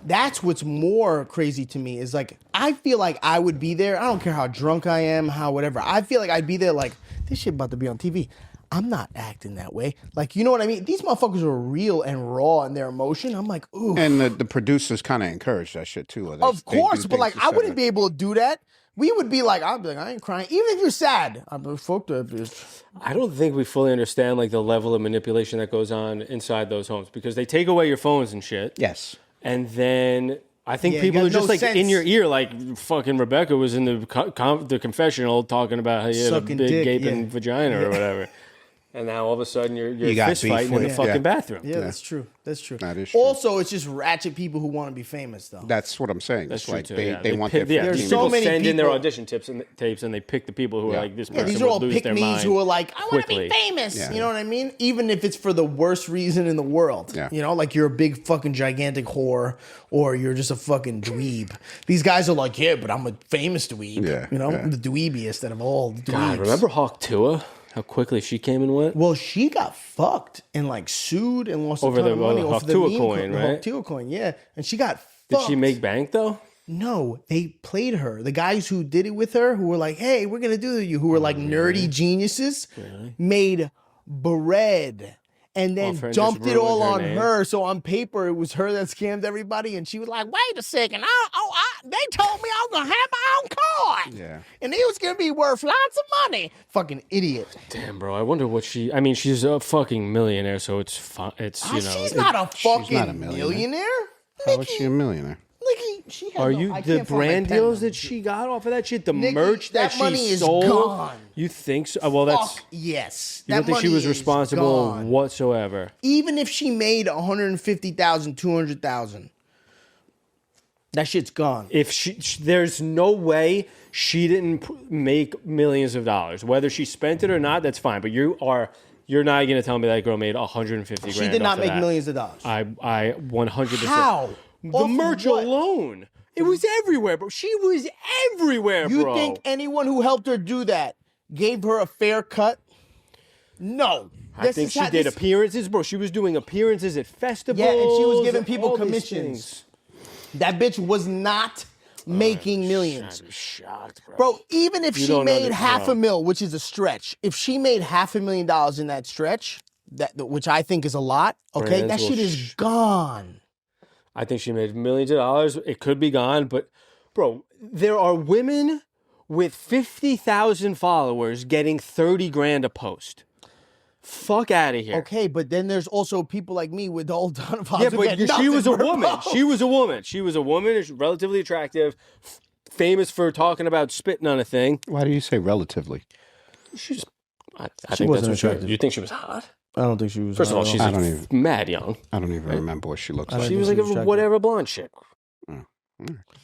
that's what's more crazy to me is like, I feel like I would be there. I don't care how drunk I am, how whatever. I feel like I'd be there like, this shit about to be on TV. I'm not acting that way. Like, you know what I mean? These motherfuckers are real and raw in their emotion. I'm like, ooh. And the producers kind of encourage that shit too. Of course, but like, I wouldn't be able to do that. We would be like, I'd be like, I ain't crying. Even if you're sad, I'd be like, fuck that bitch. I don't think we fully understand like the level of manipulation that goes on inside those homes because they take away your phones and shit. Yes. And then I think Yeah, you people got are just no like sense. in your ear, like fucking Rebecca was in the confessional talking about how you had a Sucking big dick, gaping yeah. vagina or whatever. And now all of a sudden you're You got fist beef fighting in with the it. fucking Yeah. bathroom. Yeah, that's true. That's true. That is true. Also, it's just ratchet people who want to be famous, though. That's what I'm saying. That's It's true like too. they, yeah. they want pick, their yeah, There's these so people many send in their people- audition tapes and they pick the people who are Yeah. like this Yeah, person these are all will lose their pick-me's mind who are like, I want to quickly. be famous. Yeah. You know what I mean? Even if it's for the worst reason in the world. Yeah. You know, like you're a big fucking gigantic whore or you're just a fucking dweeb. These guys are like, yeah, but I'm a famous dweeb. Yeah, You know, yeah. I'm the dweebiest out of all the dweebs. God, remember Hawk Tua? How quickly she came and went? Well, she got fucked and like sued and lost Over a ton the- of money the off the Hawk Tua meme coin, the right? Hawk Tua coin, yeah. And she got Did fucked. she make bank though? No, they played her. The guys who did it with her, who were like, "Hey, we're gonna do it," you who were like nerdy geniuses, made bread and then Her friend dumped just it all ruined her on name. her. So on paper, it was her that scammed everybody, and she was like, "Wait a second, They told me I was gonna have my own car. Yeah. And it was gonna be worth lots of money. Fucking idiot. Damn, bro. I wonder what I mean, she's a fucking millionaire, so it's fun. It's, you know. She's not a fucking not a millionaire. millionaire. How is she a millionaire? Nikki, she has Are no, you I the can't find my brand pen deals now. that she got off of that shit? The Nikki, merch that that money she is sold? gone. You think so? Well, that's. Fuck yes. You don't That think she money was is responsible gone. whatsoever? Even if she made 150,000, 200,000, that shit's gone. If there's no way she didn't make millions of dollars. Whether she spent it or not, that's fine. But you're not going to tell me that girl made 150 grand. She did not off of make that. millions of dollars. I 100%. How? The Off merch what? alone. It was everywhere, bro. She was everywhere, You bro. think anyone who helped her do that gave her a fair cut? No. I think she did appearances, bro. She was doing appearances at festivals. Yeah, and she was giving and people all these commissions. things. That bitch was not making millions. I'd be shocked, bro. Bro, even if You she don't know made that- half no. a mil, which is a stretch, if she made $500,000 in that stretch, which I think is a lot, okay, Brands that will shit is gone. I think she made millions of dollars. It could be gone, but bro, there are women with 50,000 followers getting 30 grand a post. Fuck out of here. Okay, but then there's also people like me with all ton of Yeah, who but get she was a nothing per woman. post. She was a woman. She was a woman. Is relatively attractive, famous for talking about spitting on a thing. Why do you say relatively? She's. I She think wasn't that's what attractive. You think she was hot? I don't think she was. First of all, she's I don't even- mad young. I don't even remember what she looks I like. She think was she like was a attractive. whatever blonde chick.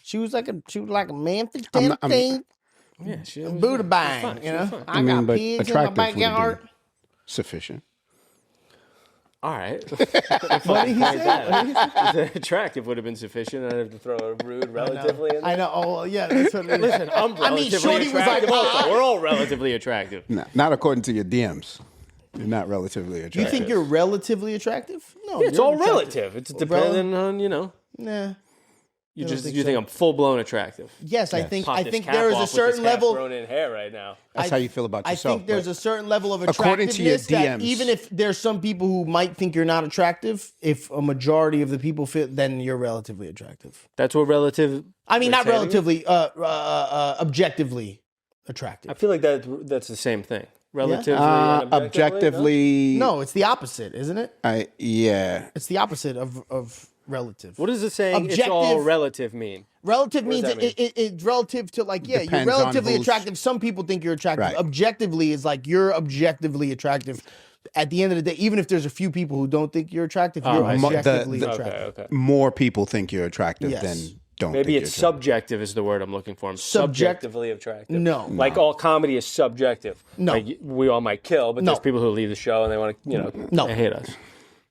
She was like a man for I'm 10 not- thing, Yeah, she was Buddha fine. bang, She you was know. fine. I got but pigs in my attractive would have backyard. been sufficient. All right. What did he say? Attractive would have been sufficient. I'd have to throw a rude relatively in there. I know. Oh, yeah. That's what it is. Listen, I'm I mean, relatively Shorty was like, attractive also. We're all relatively attractive. No, not according to your DMs. You're not relatively attractive. You think you're relatively attractive? No, It's you're all attractive. relative. It's dependent on, Nah. you don't just think you so. think I'm full blown attractive. Yes, I Yes. Pop think this cap there is off a with certain this half level. grown in hair right now. That's how you feel about I yourself. think there's but a certain level of according to your attractiveness that DMs. even if there's some people who might think you're not attractive, if a majority of the people feel, then you're relatively attractive. That's what relative. I mean, not saying? relatively, objectively attractive. I feel like that's the same thing. Relatively, and objectively. objectively, No, it's the opposite, isn't it? yeah. It's the opposite of relative. What is it saying? It's all Objective- relative mean. Relative means does that mean? it's relative to like, yeah, you're Depends on relatively who's- attractive. Some people think you're attractive. Right. Objectively is like you're objectively attractive. At the end of the day, even if there's a few people who don't think you're attractive, you're I see. objectively The- attractive. Okay. More people think you're attractive Yes. than don't. Maybe think it's you're attractive. subjective is the word I'm looking for. I'm Subject- subjectively attractive. No. Like all comedy is subjective. No. Like we all might kill, but No. there's people who leave the show and they want to, No. they hate us.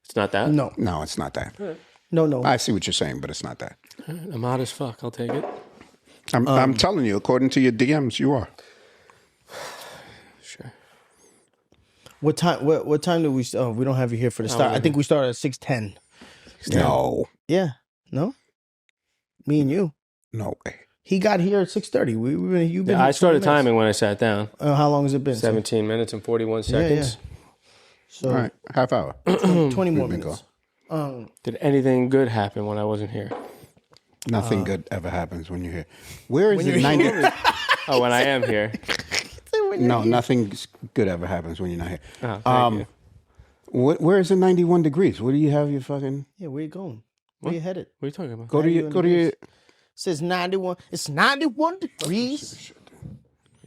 It's not that? No, No, it's not that. no. I see what you're saying, but it's not that. I'm hot as fuck. I'll take it. I'm telling you, according to your DMs, you are. Sure. What time? What time do we? Oh, we don't have you here for the start. I think we started at 6:10. No, Yeah. No. Me and you. no way. He got here at 6:30. You've been. Yeah, here I started 20 minutes. timing when I sat down. How long has it been? 17 minutes and 41 seconds. So All right, half hour. 20 more We've been minutes. Did anything good happen when I wasn't here? Nothing good ever happens when you're here. Where is it? 90? Oh, when I am here. No, nothing good ever happens when you're not here. Oh, thank you. Where is it? 91 degrees. What do you have? Your fucking Yeah, where you going? Where you headed? What are you talking about? go to your 91 says 91. It's 91 degrees.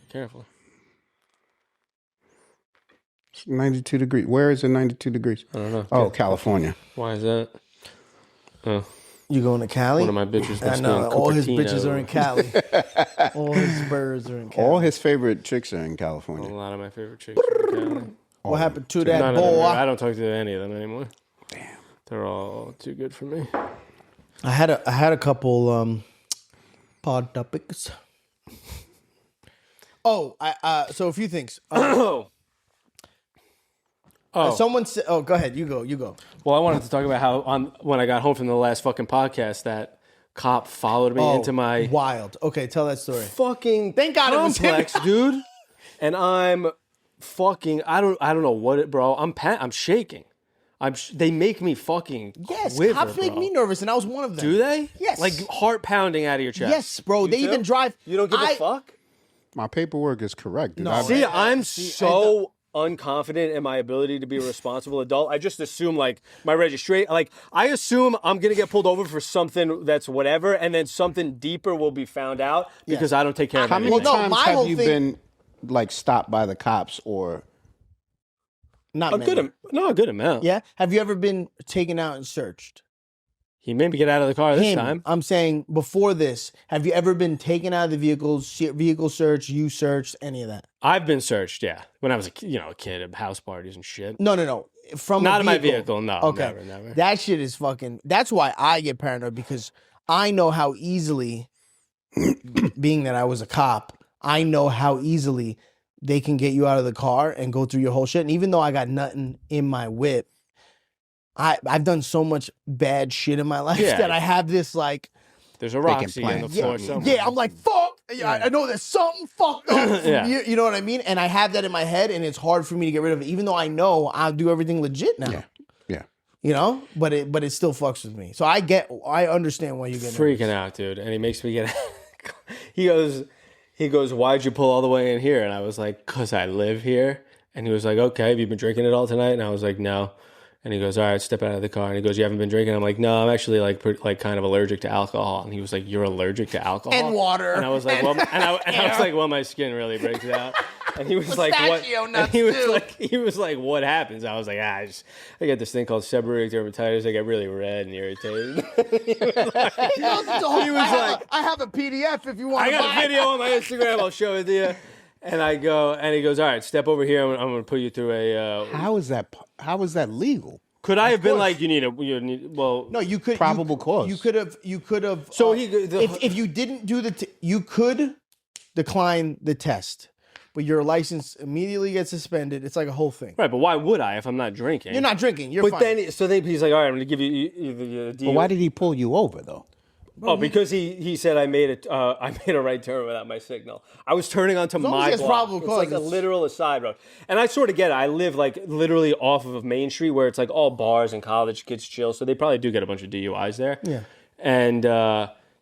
Careful. 92 degrees. Where is it? 92 degrees. I don't know. Oh, California. Why is that? Oh, You going to Cali? one of my bitches I must be know. in All his Cupertino. bitches are in Cali. All his birds are in Cali. All his favorite chicks are in A California. lot of my favorite chicks are in Cali. What happened to None that of them boy? are- I don't talk to any of them anymore. Damn. They're all too good for me. I had a couple pod topics. Oh, so a few things. Someone said, "Oh, go ahead. You go. Well, I wanted to talk about how when I got home from the last fucking podcast, that cop followed me into my wild." Okay, tell that story. fucking Thank God it was him. complex, dude. And I'm fucking. I don't know what it, bro. I'm shaking. They make me fucking Yes, quiver, cops make bro. me nervous, and I was one of them. Do they? Yes. Like heart pounding out of your chest. Yes, bro. They too? even drive. You don't give a fuck? My paperwork is correct. Dude. No. I've- See, I'm so unconfident in my ability to be a responsible adult. I just assume like my registration, like I assume I'm gonna get pulled over for something that's whatever, and then something deeper will be found out because I don't take care of How anything. many times my have whole you thing- been like stopped by the cops or? Not A many. good amount. Yeah. Have you ever been taken out and searched? He made me get out of the car this time. I'm saying before this, have you ever been taken out of the vehicle search, you searched, any of that? I've been searched, yeah. When I was a kid at house parties and shit. No. From Not a in my vehicle, no. Okay. Never. That shit is fucking. That's why I get paranoid, because I know how easily, being that I was a cop, I know how easily they can get you out of the car and go through your whole shit. And even though I got nothing in my whip, I've done so much bad shit in my life that I have this like. There's a Roxy on the plant floor somewhere. Yeah, I'm like, fuck. Yeah, I know there's something fucked up. Yeah. You know what I mean? And I have that in my head, and it's hard for me to get rid of it, even though I know I'll do everything legit now. Yeah. You know, but it still fucks with me. So I understand why you get Freaking out, dude. And he makes me get he goes, why'd you pull all the way in here? And I was like, 'cause I live here. And he was like, okay, have you been drinking it all tonight? And I was like, no. And he goes, all right, step out of the car. And he goes, you haven't been drinking? I'm like, no, I'm actually like kind of allergic to alcohol. And he was like, you're allergic to alcohol? And water. And I was like, I was like, well, my skin really breaks out. And he was like, what? Pistachio And nuts, he was like, what happens? I was like, I got this thing called seborrheic dermatitis. I get really red and irritated. He was like, I have a PDF if you want I to got a video on my Instagram. I'll show it to you. And he goes, all right, step over here. I'm going to put you through a. How is that legal? Could I have been like, No, you could. Probable cause. You could have. So if you didn't do you could decline the test, but your license immediately gets suspended. It's like a whole thing. Right, but why would I if I'm not drinking? You're not drinking. You're But fine. then he's like, all right, I'm going to give you the But why did he pull you over though? Oh, because he said I made a right turn without my signal. I was turning onto long as my he has block. probable It's cause, like a it's- literal side road. And I sort of get it. I live like literally off of Main Street where it's like all bars and college kids chill. So they probably do get a bunch of DUIs there. Yeah. And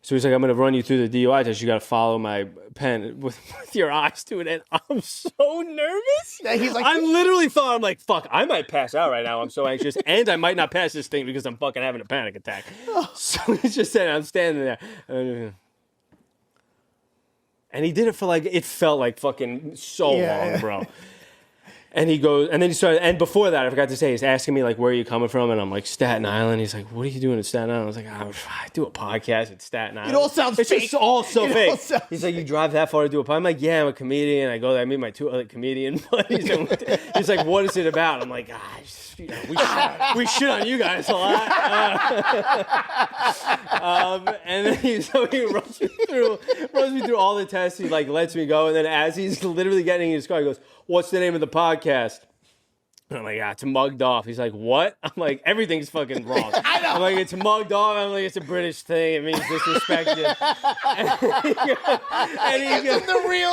so he's like, I'm going to run you through the DUI test. You got to follow my pen with your eyes to it. And I'm so nervous. Yeah, he's like, I'm literally thought, I'm like, fuck, I might pass out right now. I'm so anxious. And I might not pass this thing because I'm fucking having a panic attack. So he's just saying, I'm standing there. And he did it for like, it felt like fucking so long, bro. And he goes, and then he started, and before that, I forgot to say, he's asking me, like, where are you coming from? And I'm like, Staten Island. He's like, what are you doing in Staten Island? I was like, I do a podcast at Staten Island. It all sounds it's fake. It's all so It fake. all sounds He's like, you drive that far to do a podcast? I'm like, yeah, I'm a comedian. I go there, I meet my two other comedian buddies. And he's like, what is it about? I'm like, we shit on you guys a lot. And then he runs me through all the tests. He like lets me go. And then as he's literally getting in his car, he goes, what's the name of the podcast? And I'm like, it's mugged off. He's like, what? I'm like, everything's fucking wrong. I know. I'm like, it's mugged off. I'm like, it's a British thing. It means disrespected. and he goes, the real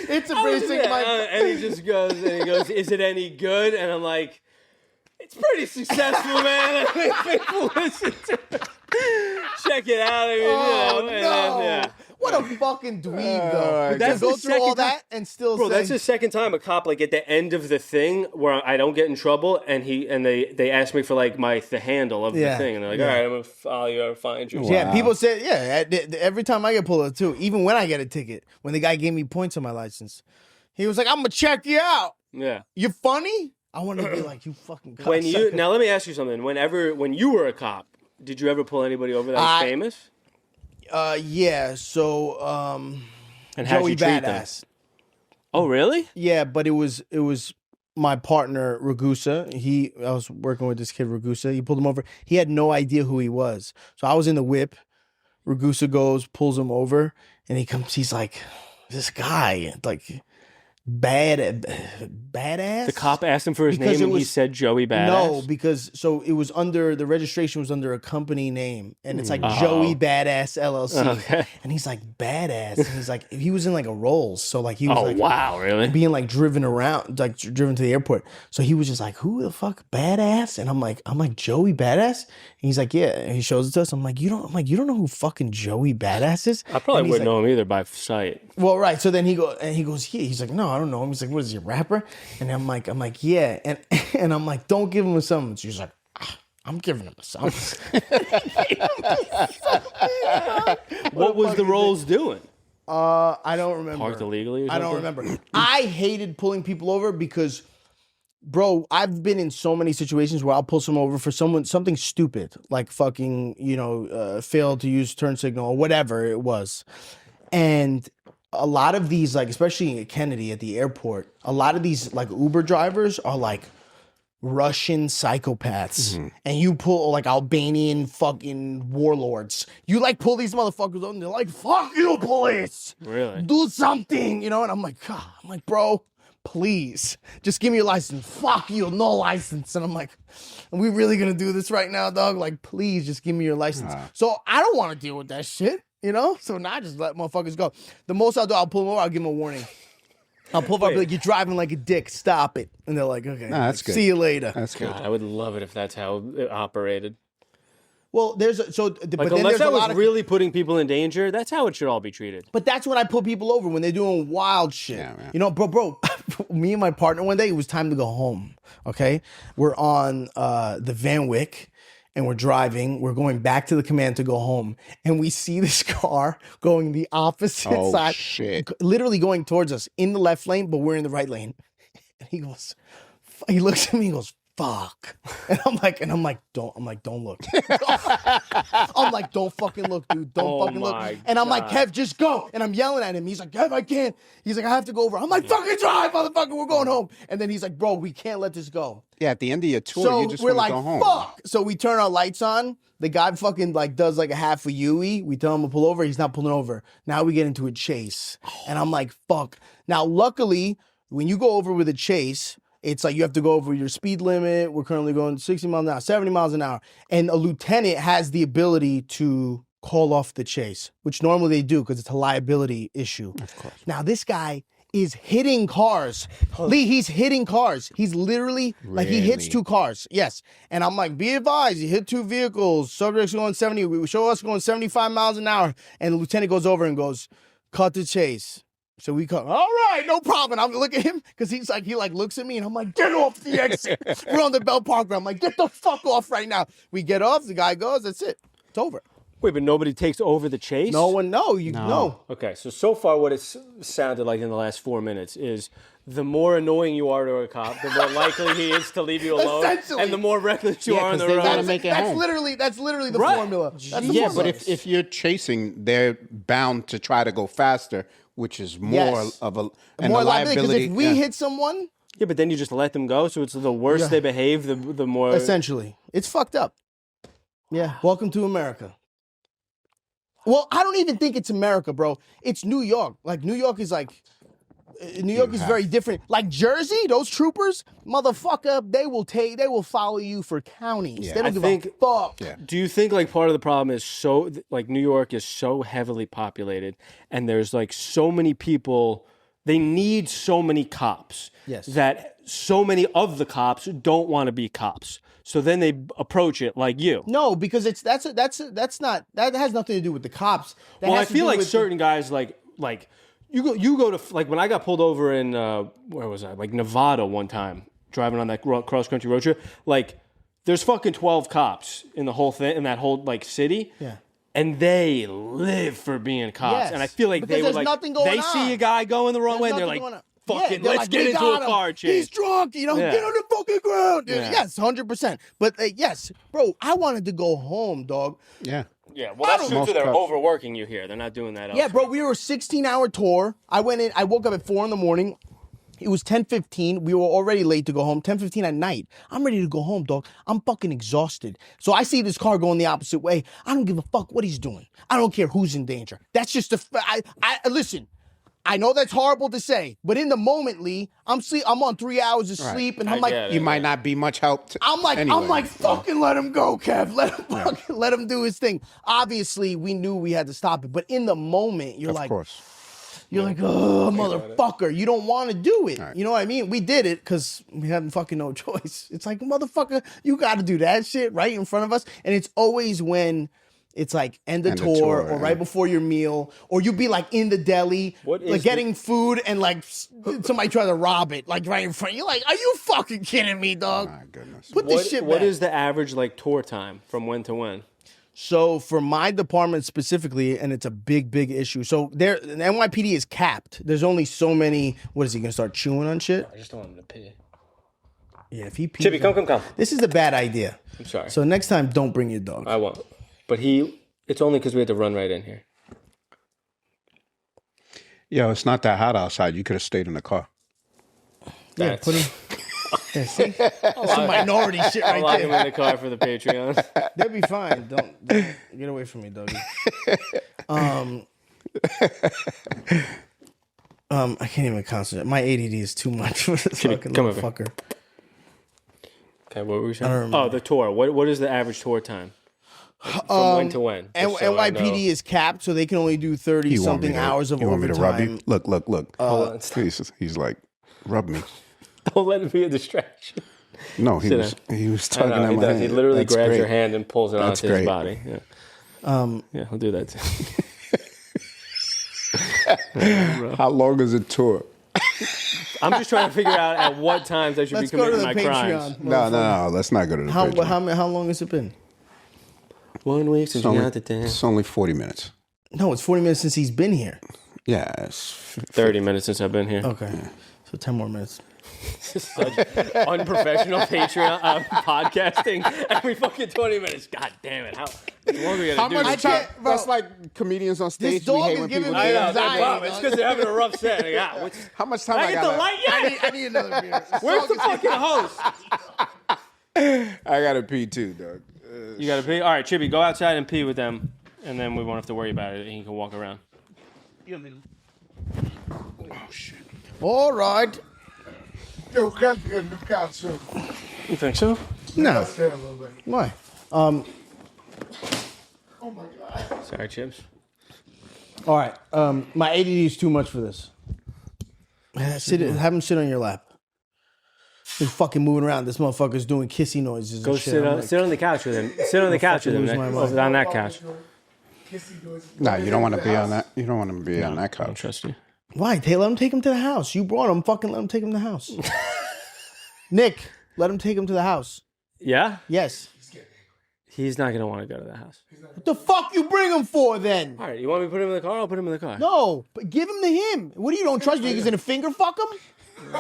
it's a British thing. And he just goes, is it any good? And I'm like, it's pretty successful, man. I think people listen to it. Check it out. I mean, and then, What a fucking dweeb, though. That's go the through all second that and still Bro, say, that's the second time a cop, like, at the end of the thing where I don't get in trouble, and they ask me for, like, the handle of the thing. And they're like, all right, I'm going to follow you or find you. Yeah, people say, every time I get pulled over, too, even when I get a ticket, when the guy gave me points on my license, he was like, I'm going to check you out. Yeah. You funny? I want to be like, you fucking cocksucker. Now, let me ask you something. When you were a cop, did you ever pull anybody over that was famous? Yeah, so And how'd Joey you treat them? Badass. Oh, really? Yeah, but it was my partner Ragusa. I was working with this kid Ragusa. He pulled him over. He had no idea who he was. So I was in the whip. Ragusa goes, pulls him over, and he comes. He's like, this guy, like, badass. The cop asked him for his Because name, it and he was- said Joey Badass. No, because so it was under the registration was under a company name, and it's like Joey Badass LLC, Okay. and he's like badass, and he's like he was in like a Rolls, so like he was Oh like wow, really? being like driven around, like driven to the airport. So he was just like, "Who the fuck, badass?" And I'm like, Joey Badass. And he's like, "Yeah." And he shows it to us. I'm like, you don't know who fucking Joey Badass is? I probably And he's wouldn't like, know him either by sight. well, right. So then he goes, yeah. He's like, no, I don't know him. He's like, what is he, a rapper? And I'm like, yeah. And I'm like, don't give him a summons. She's like, I'm giving him a summons. What was the Rolls doing? I don't remember. Parked illegally or I don't something? remember. I hated pulling people over because, bro, I've been in so many situations where I'll pull someone over for something stupid, like fucking, failed to use turn signal or whatever it was. And a lot of these, like, especially in Kennedy at the airport, a lot of these, like, Uber drivers are, like, Russian psychopaths. And you pull, like, Albanian fucking warlords. You, like, pull these motherfuckers over and they're like, fuck you, police. Really? Do something, And I'm like, God, bro, please, just give me your license. Fuck you, no license. And I'm like, are we really gonna do this right now, dog? Like, please, just give me your license. So I don't want to deal with that shit, So now I just let motherfuckers go. The most I'll do, I'll pull them over, I'll give them a warning. I'll pull them over, I'll be like, you're driving like a dick, stop it. And they're like, okay, that's good. see you later. That's good. God, I would love it if that's how it operated. Well, but Like, then unless there's a that was lot of really putting people in danger, that's how it should all be treated. But that's when I pull people over, when they're doing wild shit. Yeah. Bro, me and my partner one day, it was time to go home, okay? We're on the Van Wyck, and we're driving. We're going back to the command to go home, and we see this car going the opposite side. Shit. Literally going towards us in the left lane, but we're in the right lane. And he looks at me, he goes, fuck. And I'm like, don't look. I'm like, don't fucking look, dude. Don't fucking look. And I'm like, Kev, just go. And I'm yelling at him. He's like, Kev, I can't. He's like, I have to go over. I'm like, fucking drive, motherfucker. We're going home. And then he's like, bro, we can't let this go. Yeah, at the end of your tour, So you just we're want to like, go home. fuck. So we turn our lights on. The guy fucking like does like a half a Yui. We tell him to pull over. He's not pulling over. Now we get into a chase. And I'm like, fuck. Now, luckily, when you go over with a chase, it's like you have to go over your speed limit. We're currently going 60 miles an hour, 70 miles an hour. And a lieutenant has the ability to call off the chase, which normally they do because it's a liability issue. Of course. Now, this guy is hitting cars. Lee, he's hitting cars. He's literally, like, he hits two cars. Yes. And I'm like, be advised, he hit two vehicles. Subject's going 70. We show us going 75 miles an hour. And the lieutenant goes over and goes, cut the chase. So we cut, all right, no problem. I'm looking at him because he looks at me and I'm like, get off the exit. We're on the Bell Parkway. I'm like, get the fuck off right now. We get off, the guy goes, that's it. It's over. Wait, but nobody takes over the chase? No one, no. Okay, so far what it's sounded like in the last 4 minutes is the more annoying you are to a cop, the more likely he is to leave you alone, Essentially. and the more reckless you are on the 'cause they road. gotta make it home. That's literally the Right. formula. That's the Yeah, formula. but if you're chasing, they're bound to try to go faster, which is more Yes. of a more liability, because liability. if we hit someone, Yeah, but then you just let them go, so it's the worse they behave, the more... essentially, it's fucked up. Yeah. Welcome to America. Well, I don't even think it's America, bro. It's New York. Like, New York is like, New York is very different. Like Jersey, those troopers, motherfucker, they will follow you for counties. They don't give a fuck. Yeah. Do you think like part of the problem is like New York is so heavily populated and there's like so many people, they need so many cops. Yes. That so many of the cops don't want to be cops. So then they approach it like you. No, because that has nothing to do with the cops. That Well, I has to feel do like with certain guys like you go to like when I got pulled over in where was I? Like Nevada one time, driving on that cross country road trip. Like there's fucking 12 cops in the whole thing in that whole like city. Yeah. And they live for being cops. Yes, And I feel like because they were there's like nothing going they on. see a guy going the wrong way and they're like, fucking they're let's like, get "We into got a him. car chase. He's drunk, get on the fucking ground. Yeah. Yes, 100%. But yes, bro, I wanted to go home, dog. Yeah. Yeah, well that's true Most too. They're cops- overworking you here. They're not doing that Yeah, elsewhere. bro, we were a 16-hour tour. I woke up at 4 a.m. It was 10:15. We were already late to go home. 10:15 at night. I'm ready to go home, dog. I'm fucking exhausted. So I see this car going the opposite way. I don't give a fuck what he's doing. I don't care who's in danger. That's just listen. I know that's horrible to say, but in the moment, Lee, I'm on 3 hours of sleep, and I'm like, you might not be much help. I'm like, fucking let him go, Kev. Let him do his thing. Obviously, we knew we had to stop it, but in the moment, you're like, oh, motherfucker, you don't want to do it. Right. You know what I mean? We did it because we had fucking no choice. It's like, motherfucker, you got to do that shit right in front of us. And it's always when it's like end of tour or right before your meal, or you be like in the deli, like getting food, and like somebody try to rob it, like right in front. You're like, are you fucking kidding me, dog? My goodness. Put this shit back. What is the average like tour time from when to when? So for my department specifically, and it's a big, big issue. So the NYPD is capped. There's only so many. What is he gonna start chewing on shit? I just don't want him to pee. Yeah, if he pees. Chippy, come. This is a bad idea. I'm sorry. So next time, don't bring your dog. I won't. But it's only because we had to run right in here. Yo, it's not that hot outside. You could have stayed in the car. Yeah, put him. Yeah, see? Some minority shit right I'll lock him there. in the car for the Patreon. They'll be fine. Don't get away from me, doggy. I can't even concentrate. My ADD is too much for this fucking motherfucker. Okay, what were we saying? Oh, the tour. What is the average tour time? Like, from when to when? NYPD is capped, so they can only do 30-something hours of overtime. You want me to rub you? Look. He's like, rub me. Don't let it be a distraction. No, he was tugging at my hand. He literally grabs your hand and pulls it onto his body. Yeah. Yeah, he'll do that too. How long is a tour? I'm just trying to figure out at what times I should be committing my crimes. No, let's not go to the Patreon. How long has it been? 1 week since you got the day. It's only 40 minutes. No, it's 40 minutes since he's been here. Yeah, it's 30 minutes since I've been here. Okay, so 10 more minutes. Such unprofessional Patreon podcasting every fucking 20 minutes. God damn it! How long are we gonna do much time? That's like comedians on stage. This dog is giving me anxiety. It's because they're having a rough set. Like, how much time I get got? The light yet? I need another beer. Where's the fucking host? I gotta pee too, dog. You gotta pee. All right, Chippy, go outside and pee with them, and then we won't have to worry about it. And you can walk around. Oh shit! All right. Yo, can't get the couch soon. You think so? No. Stand a little bit. Why? Oh my God. Sorry, Chips. All right. My ADD is too much for this. Have him sit on your lap. He's fucking moving around. This motherfucker's doing kissy noises. Go and shit. sit on the couch with him. Sit on the couch with him. On that couch. No, you don't want to be on that. You don't want to be on that couch. I don't trust you. Why? Hey, let him take him to the house. You brought him. Fucking let him take him to the house. Nick, let him take him to the house. Yeah? Yes. He's not going to want to go to the house. What the fuck you bring him for then? All right, you want me to put him in the car? I'll put him in the car. No, but give him to him. What do you don't trust me? He's gonna finger fuck him?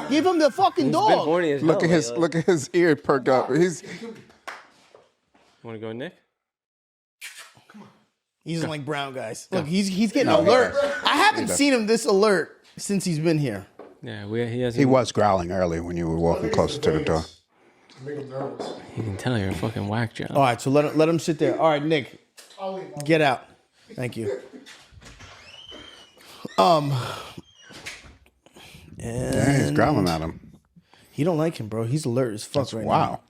Give him the fucking He's dog. been horny as Look hell. at his ear perked up. He's. Want to go, Nick? He's like brown guys. Look, he's getting alert. I haven't seen him this alert since he's been here. Yeah, he hasn't. He was growling earlier when you were walking closer to the door. Make him nervous. You can tell you're a fucking whack job. All right, so let him sit there. All right, Nick, get out. Thank you. Yeah, he's growling at him. He don't like him, bro. He's alert as fuck right Wow.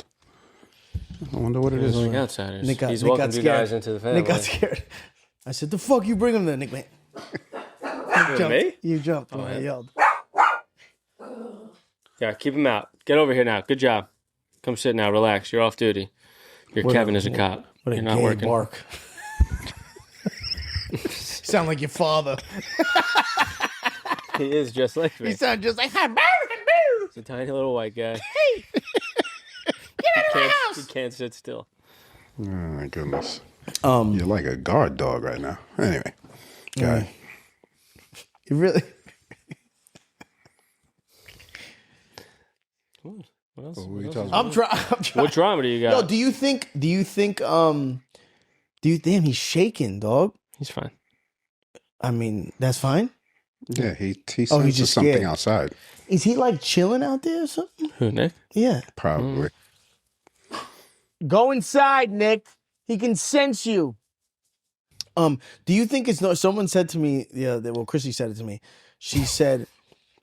I wonder what it is. Like outsiders. now. He's Nick welcome got you scared. guys into the family. Nick got scared. I said, "The fuck you bring him there?" Nick went. Me? You jumped when I yelled. Yeah, keep him out. Get over here now. Good job. Come sit now. Relax. You're off duty. You're Kevin as a cop. What a You're not gay working. bark. Sound like your father. He is just like me. You sound just like hi, He's a tiny little white guy. Hey, get out of my house. He can't sit still. Oh my goodness. You're like a guard dog right now. Anyway, guy. You really? What else? I'm trying. What drama do you got? Yo, do you think? Damn, he's shaking, dog. He's fine. I mean, that's fine. Yeah, he he's senses just something scared. outside. Is he like chilling out there or something? Who, Nick? Yeah. Probably. Go inside, Nick. He can sense you. Do you think it's no? Someone said to me, Chrissy said it to me. She said,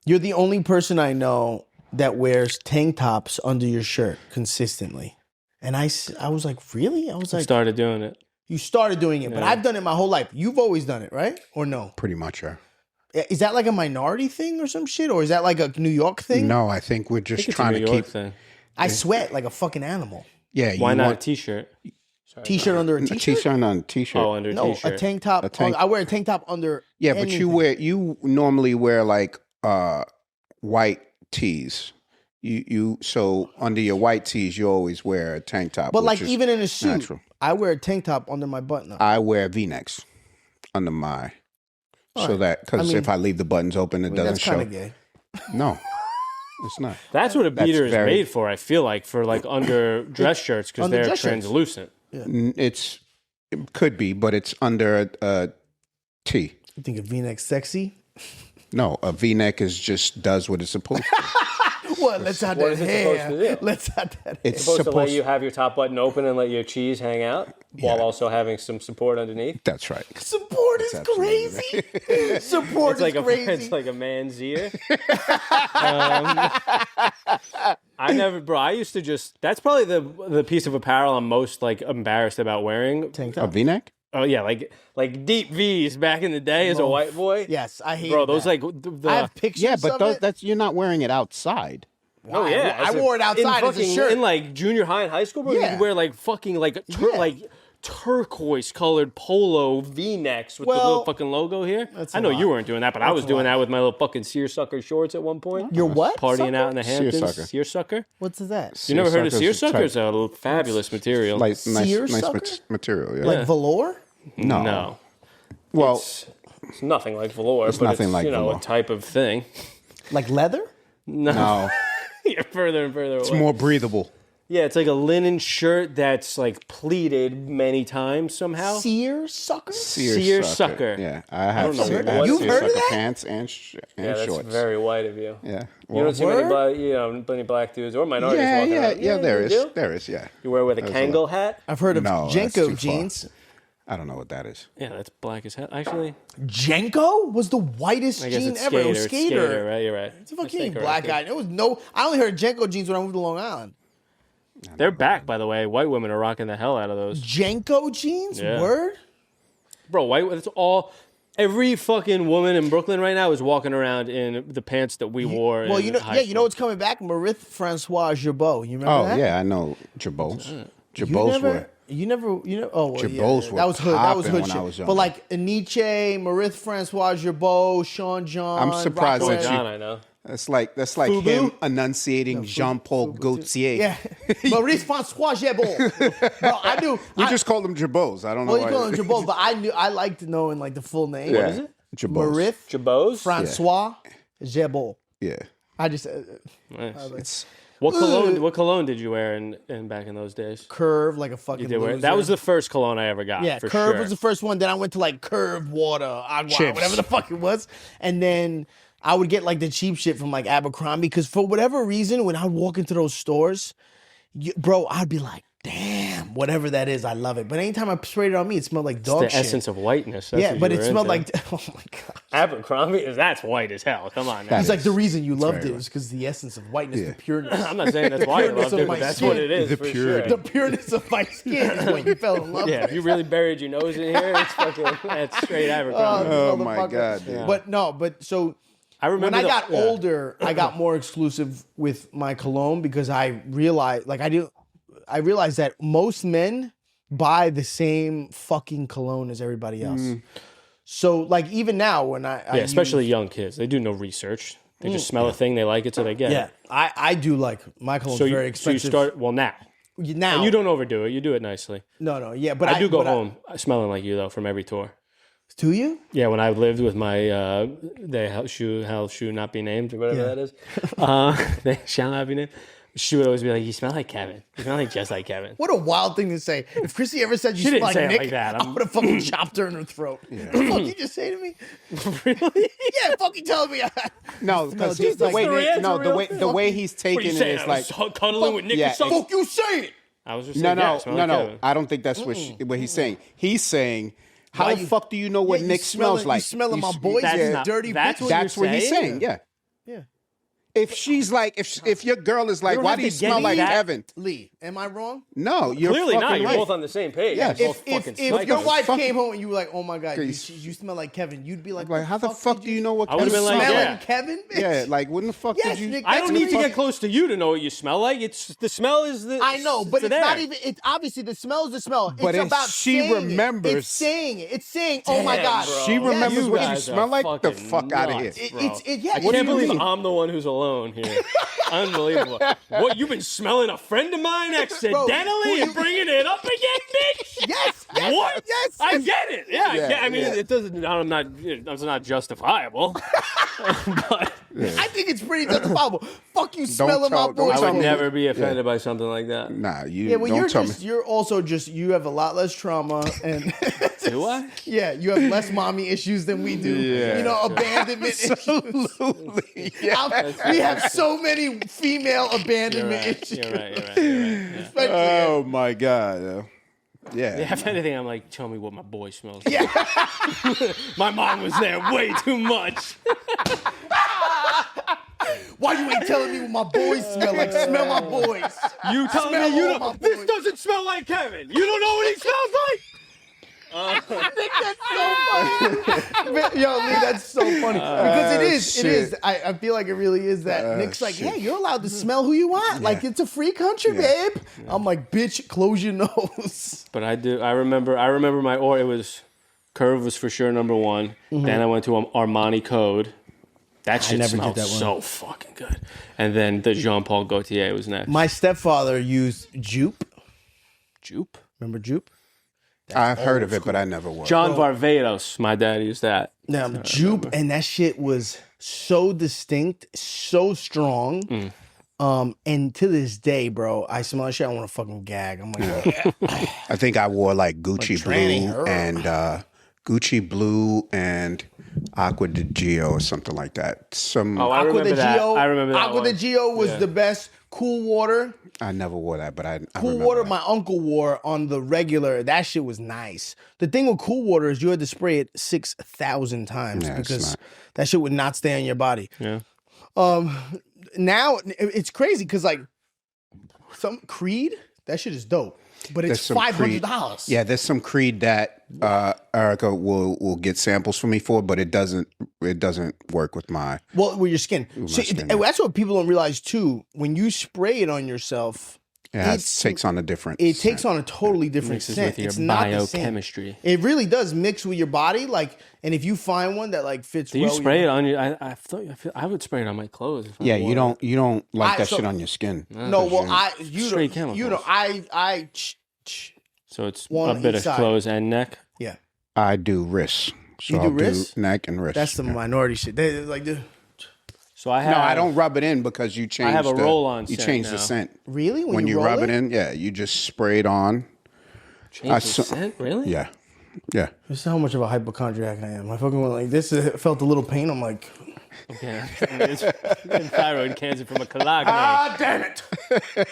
"You're the only person I know that wears tank tops under your shirt consistently." And I was like, "Really?" I was like, Started doing it. "You started doing it, but I've done it my whole life. You've always done it, right? Or no? Pretty much, yeah. Is that like a minority thing or some shit? Or is that like a New York thing? No, I think we're just It's a trying New to York keep. thing. I sweat like a fucking animal. Yeah, Why you not a want t-shirt? T-shirt under a a t-shirt? t-shirt on a t-shirt? Oh, under a No, t-shirt. a tank top. I wear a tank top under. Yeah, but anything. you normally wear like white tees. So under your white tees you always wear a tank top. But which like is even in a suit, natural. I wear a tank top under my button. I wear V-necks under my so Alright. that because I mean, if I leave the buttons open, it doesn't That's kind show. of gay. No, it's not. That's what a beater is very- made for, I feel like, for like under dress shirts because Under they're dress shirts. translucent. It could be, but it's under a T. You think a V-neck sexy? No, a V-neck just does what it's supposed to. What? Let's out What that is it hair. supposed to do? Let's out that hair. It's Supposed to let supposed. you have your top button open and let your cheese hang out while also having some support underneath. That's right. Support is absolutely crazy. Support It's like is crazy. it's like a man's ear. I used to just. That's probably the piece of apparel I'm most like embarrassed about wearing. tank A top. V-neck? Oh yeah, like deep V's back in the day as a white boy. Yes, I hate Bro, those that. like the I have pictures. Yeah, but of it. that's you're not wearing it outside. oh yeah, I wore it outside in as a fucking- shirt. in like junior high and high school, bro. Yeah. You'd wear like fucking like Yeah. like turquoise colored polo V-necks with the Well, little fucking logo here. that's I a know lot. you weren't doing that, but I was a doing lot. that with my little fucking seersucker shorts at one point. Your what? Partying Sucker? out in the Hamptons. Seersucker. Seersucker. What's that? You never heard of Seersucker's a seersucker? It's a fabulous material. Like nice Seersucker? material. Yeah. Like velour? no. well, It's nothing like velour, but nothing it's like you know velour. a type of thing. Like leather? no, You're further and further away. it's more breathable. Yeah, it's like a linen shirt that's like pleated many times somehow. Seersucker? Seersucker. Yeah, I have don't know I have what- You've heard of seersucker that? pants and Yeah, that's shorts. very white of you. Yeah. You don't see many Word? many black dudes or minorities yeah, walking yeah, around. yeah. There you is, do? there is. Yeah. You wear with a Kangol hat? I've heard of No, that's too Jenko far. jeans. I don't know what that is. Yeah, that's black as hell. Actually, Jenko was the whitest I guess jean it's ever. skater. It was It's skater. right? You're right. It's a fucking Mistake black guy. corrected. There was no. I only heard Jenko jeans when I moved to Long Island. They're back, by the way. White women are rocking the hell out of those. Jenko jeans? Yeah. Word? Bro, white, it's all... Every fucking woman in Brooklyn right now is walking around in the pants that we wore Well, in you know, high yeah, you know school. what's coming back? Marith Francois Gerbeau. You remember Oh that? yeah, I know Jabos. You Jabos never, were. you never, you know, oh, well, Jabos yeah, were that was hood. That was popping hood when I shit. was But younger. like Nietzsche, Marith Francois Gerbeau, Sean John. I'm surprised Rockwell. that John, I know. That's like Fubu? him enunciating Jean-Paul Gaultier. Yeah, Maurice Francois Gerbeau. Bro, I do. We just called him Jabos. I don't know well, you why. call him Gerbeau, but I liked knowing like the full name. Yeah. What is it? Jabos. Marith Jabos? Francois Gerbeau. Yeah. I just Nice. It's What cologne did you wear in back in those days? curve like a fucking. You did wear, loser. that was the first cologne I ever got. Yeah, for Curve sure. was the first one. Then I went to like Curve Water, Agua, Chips. whatever the fuck it was. And then I would get like the cheap shit from like Abercrombie because for whatever reason, when I would walk into those stores, bro, I'd be like, damn, whatever that is, I love it. But anytime I sprayed it on me, it smelled like dog the shit. essence of whiteness. That's Yeah, what but you it were smelled into. like, oh my God. Abercrombie. That's white as hell. Come on, now. It's like the reason you loved very it was because the essence of whiteness, Yeah. the pureness. I'm not saying that's why you pureness loved of it, my but that's skin. what it is The for purity. sure. The pureness of my skin is what you fell in love Yeah, with. if you really buried your nose in here, it's fucking that's straight Abercrombie. Oh my motherfucker. God, dude. But no, so I remember when I the- got yeah. older, I got more exclusive with my cologne because I realized, I realized that most men buy the same fucking cologne as everybody else. So, like, even now when I Yeah, especially young kids. They do no research. They just smell a thing, they like it, so they get yeah, it. I do like my cologne's So very you expensive. start now. Now And you don't overdo it. You do it nicely. no, yeah, but I do go but home smelling like you though from every tour. Do you? Yeah, when I lived with my they shall shoe not be named or whatever Yeah. that is. They shall not be named. She would always be like, "You smell like Kevin. You smell like just like Kevin." What a wild thing to say. If Chrissy ever said you She smell didn't like say it Nick, like that. I would have fucking chopped her in her throat. What the fuck you just say to me? Really? Yeah, fucking tell me. No, because just the like way the no the real way thing. the way he's What are taking you it saying? is I like was cuddling with Nick yeah, or something? Fuck you say it. I was just no saying, yeah, I no smell no like no. Kevin. I don't think that's what he's saying. He's saying How Why the you- fuck do you know what Yeah, Nick smells like? You smelling my s- boys, That's you not- dirty that's bitch. That's what he's saying. Yeah. Yeah. If she's like, if your girl is like, don't why have do you to get smell like that- Kevin? Lee, am I wrong? No, you're Clearly not. fucking You're right. both on the same page. Yes. You're If both fucking if your psychos. wife Fucking- came home and you were like, "Oh my god, Okay, you smell like Kevin," you'd be like, Like, how the fuck did do you know what I would've Kevin been like, smelling yeah. Kevin? Bitch? Yeah, like, when the fuck Yes, did you? Nick, I that's don't what need to it get is. close to you to know what you smell like. It's the smell is the. I know, but it's there. not even. It's obviously the smell is the smell. But it's if about she saying remembers- It. It's saying it. It's saying, "Oh my Damn, god." bro. She remembers You what you guys smell are like? The fucking fuck outta here. nuts, It- bro. yeah, I what do can't you believe mean? I'm the one who's alone here. Unbelievable. What, you've been smelling a friend of mine accidentally and bringing it up again, bitch? Yes. What? Yes. I get it. Yeah, Yeah, I mean, yeah. it doesn't. I'm not. It's not justifiable. But I think it's pretty justifiable. Fuck you, smelling my don't boys. I tell would me- never be offended by something like that. Nah, you Yeah, well, don't you're tell just me. you're also just you have a lot less trauma and Do I? yeah, you have less mommy issues than we do. Yeah. You know, abandonment issues. Absolutely. Yeah. We have so many female You're abandonment right. issues. You're right. You're right. You're right. Yeah. Especially- Oh my god. Yeah. Yeah, if anything, I'm like, tell me what my boy smells like. Yeah. My mom was there way too much. Why you ain't telling me what my boys smell like? Smell my boys. You telling Smell me you all my don't? This boys. doesn't smell like Kevin. You don't know what he smells like? Yo, Lee, that's so funny because it is. It shit. is. I feel like it really is that. Nick's like, yeah, you're allowed to smell who you want. Like it's a free country, babe. I'm like, bitch, close your nose. But I do. I remember my order. It was Curve was for sure number one. Then I went to Armani Code. That shit never did smelled that one. so fucking good. And then the Jean Paul Gaultier was next. My stepfather used Jupe. Jupe. Remember Jupe? I've heard of it, but I never wore. John Varvatos. My dad used that. Now Jupe, and that shit was so distinct, so strong. And to this day, bro, I smell that shit. I want to fucking gag. I'm like, I think I wore like Gucci tranny blue her. and Gucci blue and Aqua di Gio or something like that. Some Oh, I Aqua remember de that. Gio. I remember that Aqua one. de Gio was the best. Cool water. I never wore that, but I Cool remember water, that. my uncle wore on the regular. That shit was nice. The thing with cool water is you had to spray it 6,000 times Yeah, it's because not- that shit would not stay on your body. Yeah. Now it's crazy because like some Creed, that shit is dope, but There's it's some Creed- $500. Yeah, there's some Creed that Erica will get samples for me for, but it doesn't work with my. Well, with your skin. So skin, and that's what people don't realize too. When you spray it on yourself, It takes on a different. it takes on a totally different Mixes scent. with your It's not the same. biochemistry. It really does mix with your body, like, and if you find one that like fits Do well, you spray it on your? I would spray it on my clothes. If I Yeah, wore you don't like that so- shit on your skin. No, well, Straight chemicals. So it's One a on bit each of side. clothes and neck. yeah, I do wrists. So You do I'll wrists? do neck and wrist. that's the minority shit. They like, So I have. No, I don't rub it in because you change. have a the, roll-on You scent change now. the scent really when you roll rub it in. Yeah, you just spray it on. Change the so- scent? Really? Yeah, yeah. This is how much of a hypochondriac I am. I fucking went like this. Felt a little pain. I'm like, Okay. It's getting thyroid cancer from a Cologne. damn it!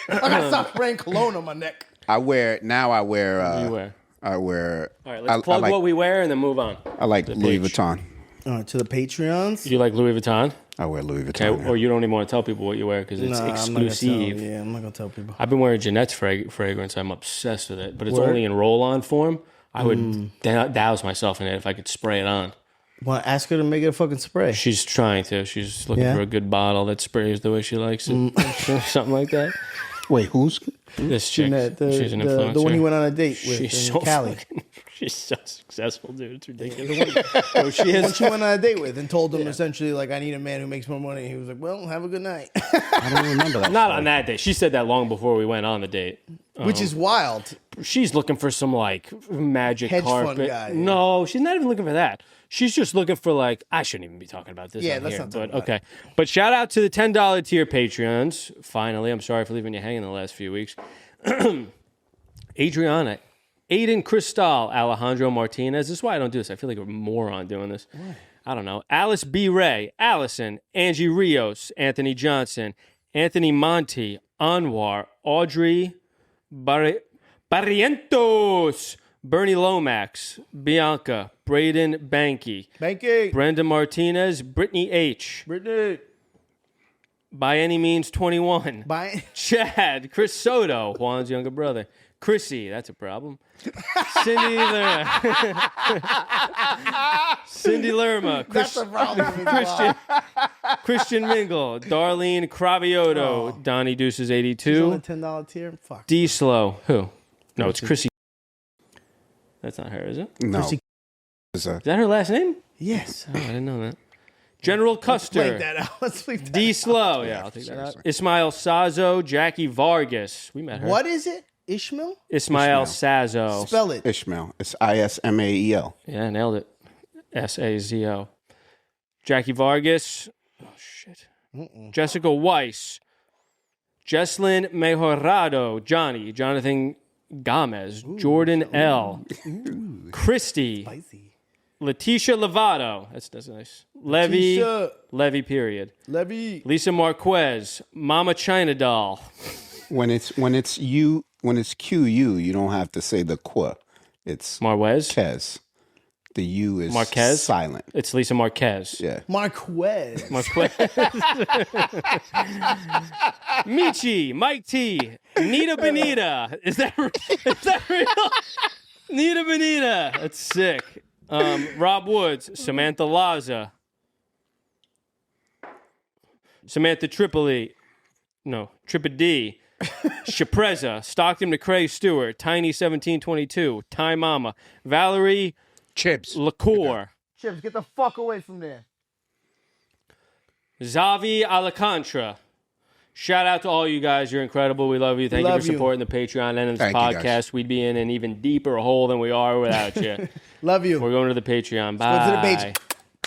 I gotta stop spraying cologne on my neck. I wear now. I wear. You wear. I wear. All right, let's I plug like, what we wear and then move on. I like Louis page. Vuitton. All right, to the Patreons. You like Louis Vuitton? I wear Louis Okay, Vuitton. or you don't even want to tell people what you wear because it's Nah, I'm not gonna tell- exclusive. Yeah, I'm not gonna tell people. I've been wearing Jeanette's fragrance. I'm obsessed with it, but it's Word? only in roll-on form. I would douse myself in it if I could spray it on. Want to ask her to make it a fucking spray? She's trying to. She's looking Yeah? for a good bottle that sprays the way she likes it. Something like that. Wait, who's? This chick, Jeanette, she's an influencer. the one he went on a date with She's in so Cali. fucking, she's so successful, dude. It's ridiculous. Oh, she When is. she went on a date with and told him essentially like, I need a man who makes more money. He was like, well, have a good night. I don't remember that. Not on that date. She said that long before we went on the date. Which is wild. She's looking for some like magic Hedge fund carpet. guy, yeah. No, she's not even looking for that. She's just looking for like I shouldn't even be talking about this. Yeah, on let's here, not talk but about okay. But shout out to the $10 tier Patreons. Finally, I'm sorry for leaving you hanging the last few weeks. Adriana, Aiden Cristal, Alejandro Martinez. This is why I don't do this. I feel like a moron doing this. I don't know. Alice B. Ray, Allison, Angie Rios, Anthony Johnson, Anthony Monti, Anwar, Audrey Barrientos, Bernie Lomax, Bianca, Braden Banky, Brenda Martinez, Brittany H. By Any Means 21. Chad, Chris Soto, Juan's younger brother. Chrissy, that's a problem. Cindy Lerma. That's a problem. Christian Mingle. Darlene Cravioto. Donnie Deuces She's on 82. the $10 tier. Fuck. D Slow. Who? No, it's Chrissy. That's not her, is it? No. Chrissy- Is that her last name? Yes. Oh, I didn't know that. General Custer. Leave that out. Let's leave that D out. Slow. Yeah, I'll take that out. Ismail Sazo. Jackie Vargas. We met her. What is it? Ishmael? Ismail Sazo. Spell it. Ishmael. It's Ismael. Yeah, nailed it. Sazo. Jackie Vargas. Oh, shit. Jessica Weiss. Jesslyn Mejorado. Jonathan Gomez. Jordan L. Christy. Spicy. Letitia Lovato. That's nice. Levy. Letitia. Levy, period. Levy. Lisa Marquez. Mama China Doll. When it's QU, you don't have to say the qua. It's Marquez. Kez. The U is Marquez? silent. It's Lisa Marquez. Yeah. Marquez. Michi, Mike T, Nita Benita. Is that real? Nita Benita. That's sick. Rob Woods, Samantha Laza, Samantha Tripoli, Tripodi, Shapreza, Stockton McCrae Stewart, Tiny 1722, Ty Mama, Valerie Chips. Lacour, Chips, get the fuck away from there. Zavi Alcantara. Shout out to all you guys. You're incredible. We love you. Thank you for supporting the Patreon and this Thank you, podcast. guys. We'd be in an even deeper hole than we are without you. Love you. We're going to the Patreon. Bye. Go to the page.